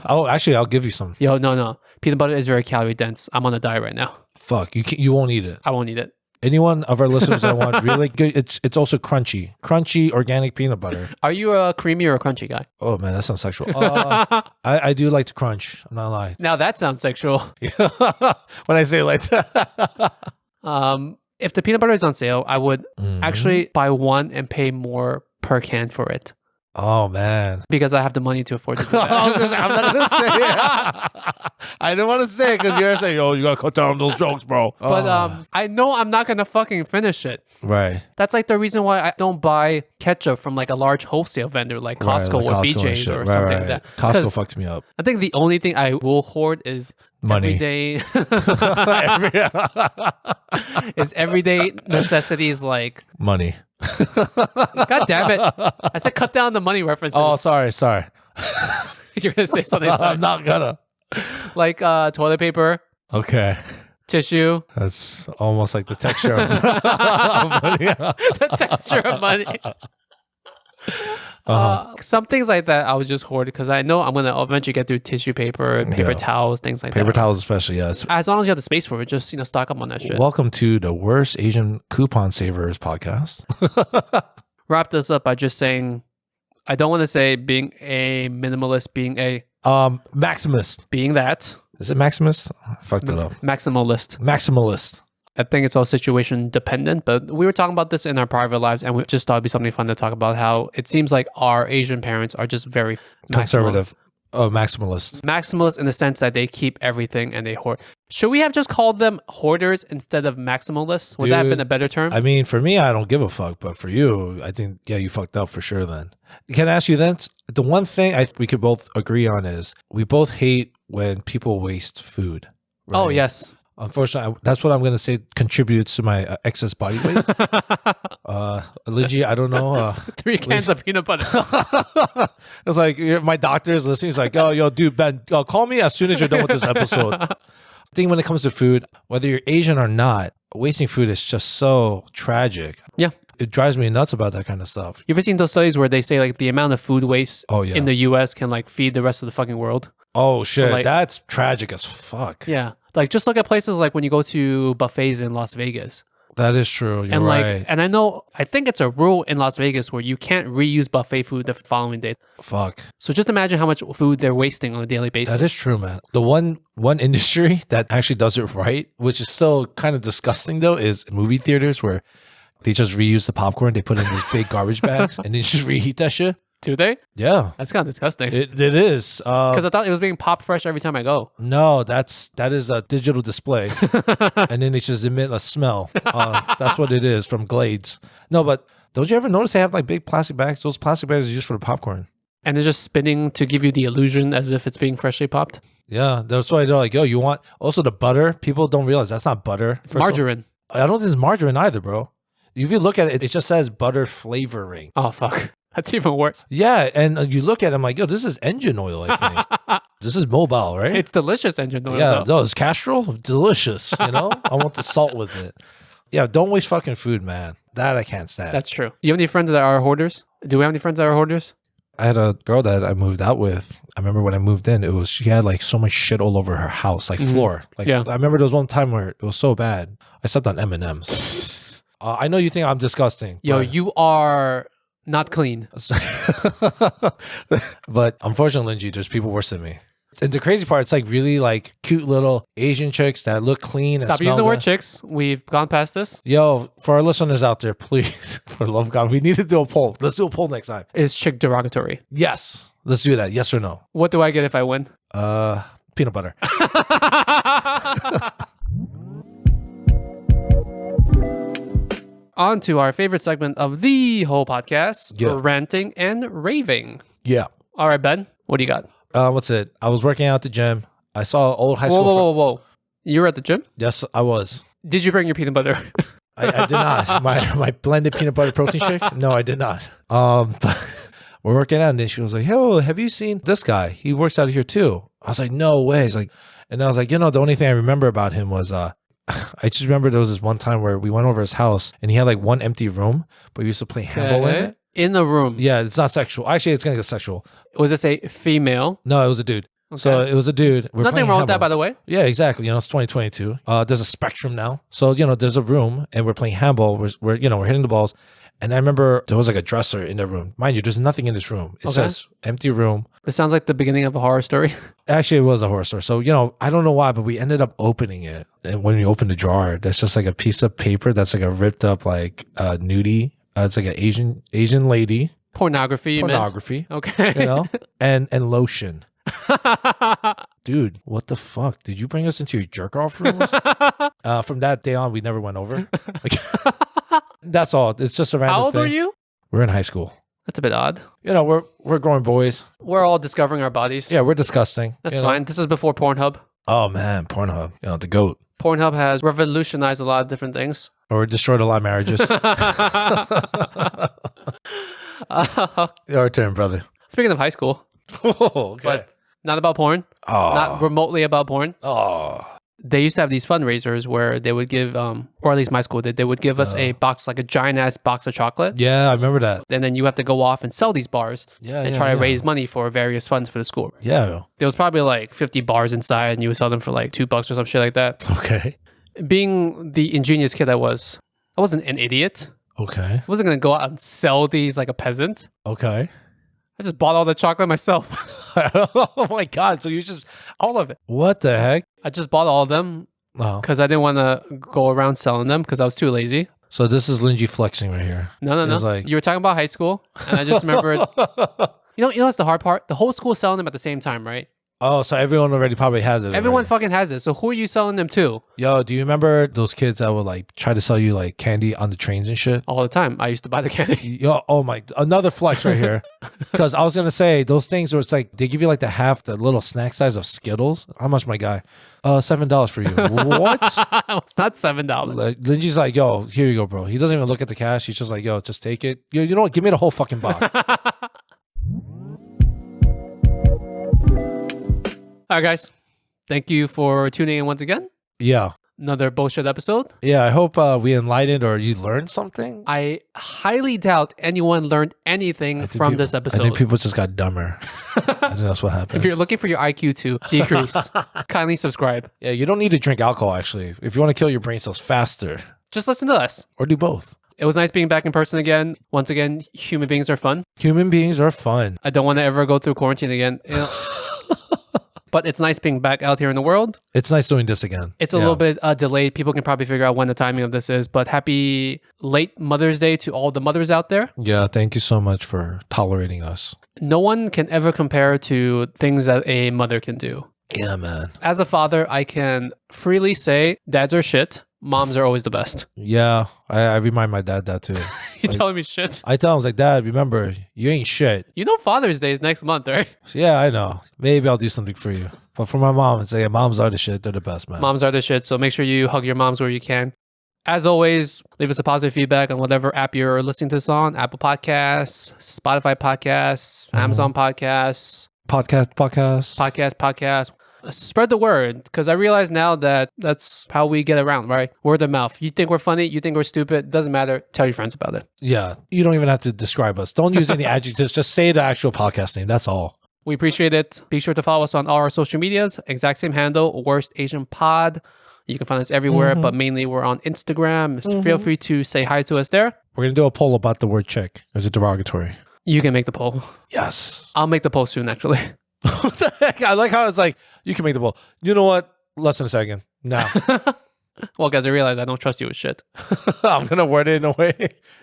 [SPEAKER 1] I'll give you some.
[SPEAKER 2] No. Peanut butter is very calorie dense. I'm on a diet right now.
[SPEAKER 1] Fuck, you won't eat it.
[SPEAKER 2] I won't eat it.
[SPEAKER 1] Anyone of our listeners that want really good, it's also crunchy organic peanut butter.
[SPEAKER 2] Are you a creamy or a crunchy guy?
[SPEAKER 1] Oh man, that sounds sexual. I do like to crunch. I'm not lying.
[SPEAKER 2] Now that sounds sexual.
[SPEAKER 1] When I say it like that.
[SPEAKER 2] If the peanut butter is on sale, I would actually buy one and pay more per can for it.
[SPEAKER 1] Oh man,
[SPEAKER 2] because I have the money to afford to do that.
[SPEAKER 1] I'm not gonna say it. I didn't want to say it because you're saying, "Oh, you gotta cut down those jokes, bro."
[SPEAKER 2] But I know I'm not gonna fucking finish it.
[SPEAKER 1] Right.
[SPEAKER 2] That's like the reason why I don't buy ketchup from like a large wholesale vendor like Costco or BJ's or something like that.
[SPEAKER 1] Costco fucked me up.
[SPEAKER 2] I think the only thing I will hoard is
[SPEAKER 1] money. Everyday necessities like
[SPEAKER 2] money. God damn it. I said cut down the money references.
[SPEAKER 1] Oh, sorry.
[SPEAKER 2] You're going to say something.
[SPEAKER 1] I'm not gonna.
[SPEAKER 2] Like toilet paper.
[SPEAKER 1] Okay.
[SPEAKER 2] Tissue.
[SPEAKER 1] That's almost like the texture of money.
[SPEAKER 2] The texture of money. Some things like that I would just hoard because I know I'm going to eventually get through tissue paper, paper towels, things like that.
[SPEAKER 1] Paper towels especially, yes.
[SPEAKER 2] As long as you have the space for it, just stock up on that shit.
[SPEAKER 1] Welcome to the Worst Asian Coupon Savers podcast.
[SPEAKER 2] Wrap this up by just saying, I don't want to say being a minimalist, being a...
[SPEAKER 1] Maximalist.
[SPEAKER 2] Being that.
[SPEAKER 1] Is it Maximalist? I fucked it up.
[SPEAKER 2] Maximalist. I think it's all situation dependent, but we were talking about this in our private lives and we just thought it'd be something fun to talk about how it seems like our Asian parents are just very
[SPEAKER 1] conservative. Maximalist.
[SPEAKER 2] Maximalist in the sense that they keep everything and they hoard. Should we have just called them hoarders instead of maximalists? Would that have been a better term?
[SPEAKER 1] I mean, for me, I don't give a fuck, but for you, I think, yeah, you fucked up for sure then. Can I ask you then? The one thing we could both agree on is we both hate when people waste food. Right?
[SPEAKER 2] Oh, yes.
[SPEAKER 1] Unfortunately, that's what I'm going to say contributes to my excess body weight. Lingjie, I don't know.
[SPEAKER 2] 3 cans of peanut butter.
[SPEAKER 1] It's like my doctor is listening. He's like, oh, yo, dude, Ben, call me as soon as you're done with this episode. I think when it comes to food, whether you're Asian or not, wasting food is just so tragic.
[SPEAKER 2] Yeah.
[SPEAKER 1] It drives me nuts about that kind of stuff.
[SPEAKER 2] You ever seen those studies where they say like the amount of food waste in the US can like feed the rest of the fucking world?
[SPEAKER 1] Oh, shit. Like, that's tragic as fuck.
[SPEAKER 2] Yeah. Like just look at places like when you go to buffets in Las Vegas.
[SPEAKER 1] That is true. You're right.
[SPEAKER 2] And I think it's a rule in Las Vegas where you can't reuse buffet food the following day.
[SPEAKER 1] Fuck.
[SPEAKER 2] So just imagine how much food they're wasting on a daily basis.
[SPEAKER 1] That is true, man. The one industry that actually does it right, which is still kind of disgusting though, is movie theaters where they just reuse the popcorn. They put it in these big garbage bags and they just reheat that shit.
[SPEAKER 2] Do they?
[SPEAKER 1] Yeah.
[SPEAKER 2] That's kind of disgusting.
[SPEAKER 1] It is.
[SPEAKER 2] Because I thought it was being popped fresh every time I go.
[SPEAKER 1] No, that is a digital display. And then they just emit a smell. That's what it is from Glades. No, but don't you ever notice they have like big plastic bags? Those plastic bags are used for the popcorn.
[SPEAKER 2] And it's just spinning to give you the illusion as if it's being freshly popped.
[SPEAKER 1] Yeah, that's why they're like, yo, you want also the butter? People don't realize that's not butter.
[SPEAKER 2] It's margarine.
[SPEAKER 1] I don't think it's margarine either, bro. If you look at it, it just says butter flavoring.
[SPEAKER 2] Oh, fuck. That's even worse.
[SPEAKER 1] Yeah, and you look at it, I'm like, yo, this is engine oil, I think. This is mobile, right?
[SPEAKER 2] It's delicious engine oil.
[SPEAKER 1] Yeah,
[SPEAKER 2] though.
[SPEAKER 1] no, it's Castrol. Delicious, you know? I want the salt with it. Yeah, don't waste fucking food, man. That I can't stand.
[SPEAKER 2] That's true. You have any friends that are hoarders? Do we have any friends that are hoarders?
[SPEAKER 1] I had a girl that I moved out with. I remember when I moved in, she had like so much shit all over her house, like floor. Like
[SPEAKER 2] Yeah.
[SPEAKER 1] I remember there was one time where it was so bad. I slept on M&Ms. I know you think I'm disgusting.
[SPEAKER 2] Yo, you are not clean.
[SPEAKER 1] But unfortunately, Lingjie, there's people worse than me. And the crazy part, it's like really like cute little Asian chicks that look clean.
[SPEAKER 2] Stop
[SPEAKER 1] and
[SPEAKER 2] using the
[SPEAKER 1] smell
[SPEAKER 2] word
[SPEAKER 1] good.
[SPEAKER 2] chicks. We've gone past this.
[SPEAKER 1] Yo, for our listeners out there, please, for the love of God, we need to do a poll. Let's do a poll next time.
[SPEAKER 2] Is chick derogatory?
[SPEAKER 1] Yes. Let's do that. Yes or no?
[SPEAKER 2] What do I get if I win?
[SPEAKER 1] Peanut butter.
[SPEAKER 2] On to our favorite segment of the whole podcast,
[SPEAKER 1] Yeah.
[SPEAKER 2] ranting and raving.
[SPEAKER 1] Yeah.
[SPEAKER 2] All right, Ben, what do you got?
[SPEAKER 1] What's it? I was working out at the gym. I saw an old high
[SPEAKER 2] Whoa,
[SPEAKER 1] school.
[SPEAKER 2] whoa, whoa, whoa. You were at the gym?
[SPEAKER 1] Yes, I was.
[SPEAKER 2] Did you bring your peanut butter?
[SPEAKER 1] I did not. My blended peanut butter protein shake? No, I did not. But we're working out, and then she was like, "Hey, have you seen this guy? He works out here too." I was like, "No way." He's like, and I was like, the only thing I remember about him was I just remember there was this one time where we went over his house, and he had like one empty room, but we used to play handball in it.
[SPEAKER 2] In the room.
[SPEAKER 1] Yeah, it's not sexual. Actually, it's gonna get sexual.
[SPEAKER 2] Was this a female?
[SPEAKER 1] No, it was a dude. So it was a dude. We're
[SPEAKER 2] Nothing
[SPEAKER 1] playing
[SPEAKER 2] wrong with that,
[SPEAKER 1] handball.
[SPEAKER 2] by the way.
[SPEAKER 1] Yeah, exactly. It's 2022. There's a spectrum now. So, there's a room and we're playing handball. We're hitting the balls. And I remember there was like a dresser in the room. Mind you, there's nothing in this room. It says empty room.
[SPEAKER 2] This sounds like the beginning of a horror story.
[SPEAKER 1] Actually, it was a horror story. So, I don't know why, but we ended up opening it. And when we opened the drawer, there's just like a piece of paper that's like a ripped up like nudie. It's like an Asian lady.
[SPEAKER 2] Pornography, you meant?
[SPEAKER 1] Pornography.
[SPEAKER 2] Okay.
[SPEAKER 1] And lotion. Dude, what the fuck? Did you bring us into your jerk off rooms? From that day on, we never went over. Like, that's all. It's just a random
[SPEAKER 2] How old
[SPEAKER 1] thing.
[SPEAKER 2] are you?
[SPEAKER 1] We're in high school.
[SPEAKER 2] That's a bit odd.
[SPEAKER 1] We're grown boys.
[SPEAKER 2] We're all discovering our bodies.
[SPEAKER 1] Yeah, we're disgusting.
[SPEAKER 2] That's fine. This is before Pornhub.
[SPEAKER 1] Oh man, Pornhub. The GOAT.
[SPEAKER 2] Pornhub has revolutionized a lot of different things.
[SPEAKER 1] Or destroyed a lot of marriages. Your turn, brother.
[SPEAKER 2] Speaking of high school,
[SPEAKER 1] Oh, okay.
[SPEAKER 2] but not about porn, not remotely about porn.
[SPEAKER 1] Oh.
[SPEAKER 2] They used to have these fundraisers where they would give, or at least my school did, they would give us a box, like a giant ass box of chocolate.
[SPEAKER 1] Yeah, I remember that.
[SPEAKER 2] And then you have to go off and sell these bars and try to
[SPEAKER 1] yeah.
[SPEAKER 2] raise money for various funds for the school.
[SPEAKER 1] Yeah.
[SPEAKER 2] There was probably like 50 bars inside and you would sell them for like $2 or some shit like that.
[SPEAKER 1] Okay.
[SPEAKER 2] Being the ingenious kid I wasn't an idiot.
[SPEAKER 1] Okay.
[SPEAKER 2] I wasn't going to go out and sell these like a peasant.
[SPEAKER 1] Okay.
[SPEAKER 2] I just bought all the chocolate myself.
[SPEAKER 1] Oh my God. So you just,
[SPEAKER 2] All of it.
[SPEAKER 1] what the heck?
[SPEAKER 2] I just bought all of them
[SPEAKER 1] Oh.
[SPEAKER 2] because I didn't want to go around selling them because I was too lazy.
[SPEAKER 1] So this is Lingjie flexing right here.
[SPEAKER 2] No.
[SPEAKER 1] It was like-
[SPEAKER 2] You were talking about high school, and I just remembered. You know what's the hard part? The whole school's selling them at the same time, right?
[SPEAKER 1] Oh, so everyone already probably has it.
[SPEAKER 2] Everyone
[SPEAKER 1] already.
[SPEAKER 2] fucking has it. So who are you selling them to?
[SPEAKER 1] Yo, do you remember those kids that would like try to sell you like candy on the trains and shit?
[SPEAKER 2] All the time. I used to buy the candy.
[SPEAKER 1] Yo, oh my, another flex right here. Because I was gonna say those things where it's like they give you like the little snack size of Skittles. How much, my guy? $7 for you. What?
[SPEAKER 2] It's not $7.
[SPEAKER 1] Like, Lingjie's like, yo, here you go, bro. He doesn't even look at the cash. He's just like, yo, just take it. Yo, you know what? Give me the whole fucking box.
[SPEAKER 2] All right, guys. Thank you for tuning in once again.
[SPEAKER 1] Yeah.
[SPEAKER 2] Another bullshit episode.
[SPEAKER 1] Yeah, I hope we enlightened or you learned something.
[SPEAKER 2] I highly doubt anyone learned anything from this
[SPEAKER 1] I
[SPEAKER 2] episode.
[SPEAKER 1] think people just got dumber. I think that's what happened.
[SPEAKER 2] If you're looking for your IQ to decrease, kindly subscribe.
[SPEAKER 1] Yeah, you don't need to drink alcohol, actually. If you want to kill your brain cells faster,
[SPEAKER 2] Just listen to us.
[SPEAKER 1] or do both.
[SPEAKER 2] It was nice being back in person again. Once again, human beings are fun.
[SPEAKER 1] Human beings are fun.
[SPEAKER 2] I don't want to ever go through quarantine again. But it's nice being back out here in the world.
[SPEAKER 1] It's nice doing this again.
[SPEAKER 2] It's a little bit delayed. People can probably figure out when the timing of this is. But happy late Mother's Day to all the mothers out there.
[SPEAKER 1] Yeah, thank you so much for tolerating us.
[SPEAKER 2] No one can ever compare to things that a mother can do.
[SPEAKER 1] Yeah, man.
[SPEAKER 2] As a father, I can freely say dads are shit. Moms are always the best.
[SPEAKER 1] Yeah, I remind my dad that too.
[SPEAKER 2] You telling me shit?
[SPEAKER 1] I tell him, I was like, Dad, remember, you ain't shit.
[SPEAKER 2] You know Father's Day is next month, right?
[SPEAKER 1] Yeah, I know. Maybe I'll do something for you. But for my mom, it's like, yeah, moms are the shit. They're the best, man.
[SPEAKER 2] Moms are the shit, so make sure you hug your moms where you can. As always, leave us a positive feedback on whatever app you're listening to this on. Apple Podcasts, Spotify Podcasts, Amazon Podcasts. Podcast. Spread the word, because I realize now that that's how we get around, right? Word of mouth. You think we're funny, you think we're stupid, doesn't matter. Tell your friends about it.
[SPEAKER 1] Yeah, you don't even have to describe us. Don't use any adjectives. Just say the actual podcast name. That's all.
[SPEAKER 2] We appreciate it. Be sure to follow us on all our social medias. Exact same handle, Worst Asian Pod. You can find us everywhere, but mainly we're on Instagram. So feel free to say hi to us there.
[SPEAKER 1] We're going to do a poll about the word chick. Is it derogatory?
[SPEAKER 2] You can make the poll.
[SPEAKER 1] Yes.
[SPEAKER 2] I'll make the poll soon, actually.
[SPEAKER 1] What the heck? I like how it's like, you can make the poll. You know what? Less than a second. Now.
[SPEAKER 2] Well, guys, I realize I don't trust you with shit.
[SPEAKER 1] I'm going to word it in a way.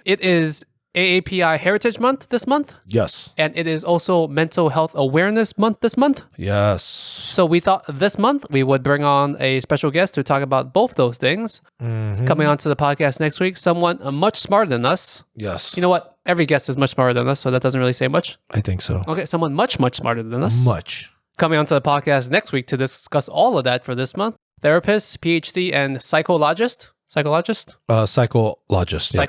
[SPEAKER 2] It is AAPI Heritage Month this month.
[SPEAKER 1] Yes.
[SPEAKER 2] And it is also Mental Health Awareness Month this month.
[SPEAKER 1] Yes.
[SPEAKER 2] So we thought this month we would bring on a special guest to talk about both those things. Coming onto the podcast next week, someone much smarter than us.
[SPEAKER 1] Yes.
[SPEAKER 2] You know what? Every guest is much smarter than us, so that doesn't really say much.
[SPEAKER 1] I think so.
[SPEAKER 2] Okay, someone much, much smarter than us.
[SPEAKER 1] Much.
[SPEAKER 2] Coming onto the podcast next week to discuss all of that for this month. Therapist, PhD, and psychologist. Psychologist?
[SPEAKER 1] Psychologist. Yeah.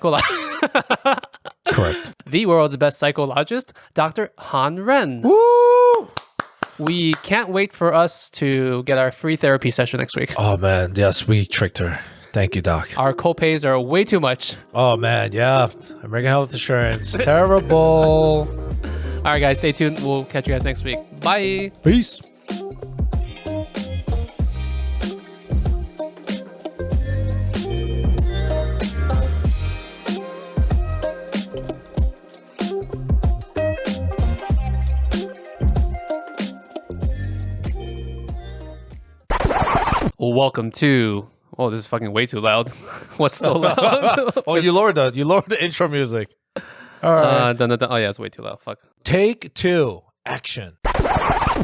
[SPEAKER 1] Correct.
[SPEAKER 2] The world's best psychologist, Dr. Han Ren.
[SPEAKER 1] Woo!
[SPEAKER 2] We can't wait for us to get our free therapy session next week.
[SPEAKER 1] Oh, man. Yes, we tricked her. Thank you, Doc.
[SPEAKER 2] Our copays are way too much.
[SPEAKER 1] Oh, man. Yeah. American Health Insurance. Terrible.
[SPEAKER 2] All right, guys. Stay tuned. We'll catch you guys next week. Bye.
[SPEAKER 1] Peace.
[SPEAKER 2] Welcome to... Oh, this is fucking way too loud. What's so loud?
[SPEAKER 1] Oh, you lowered the intro music. All right.
[SPEAKER 2] Oh, yeah, it's way too loud. Fuck.
[SPEAKER 1] Take 2. Action.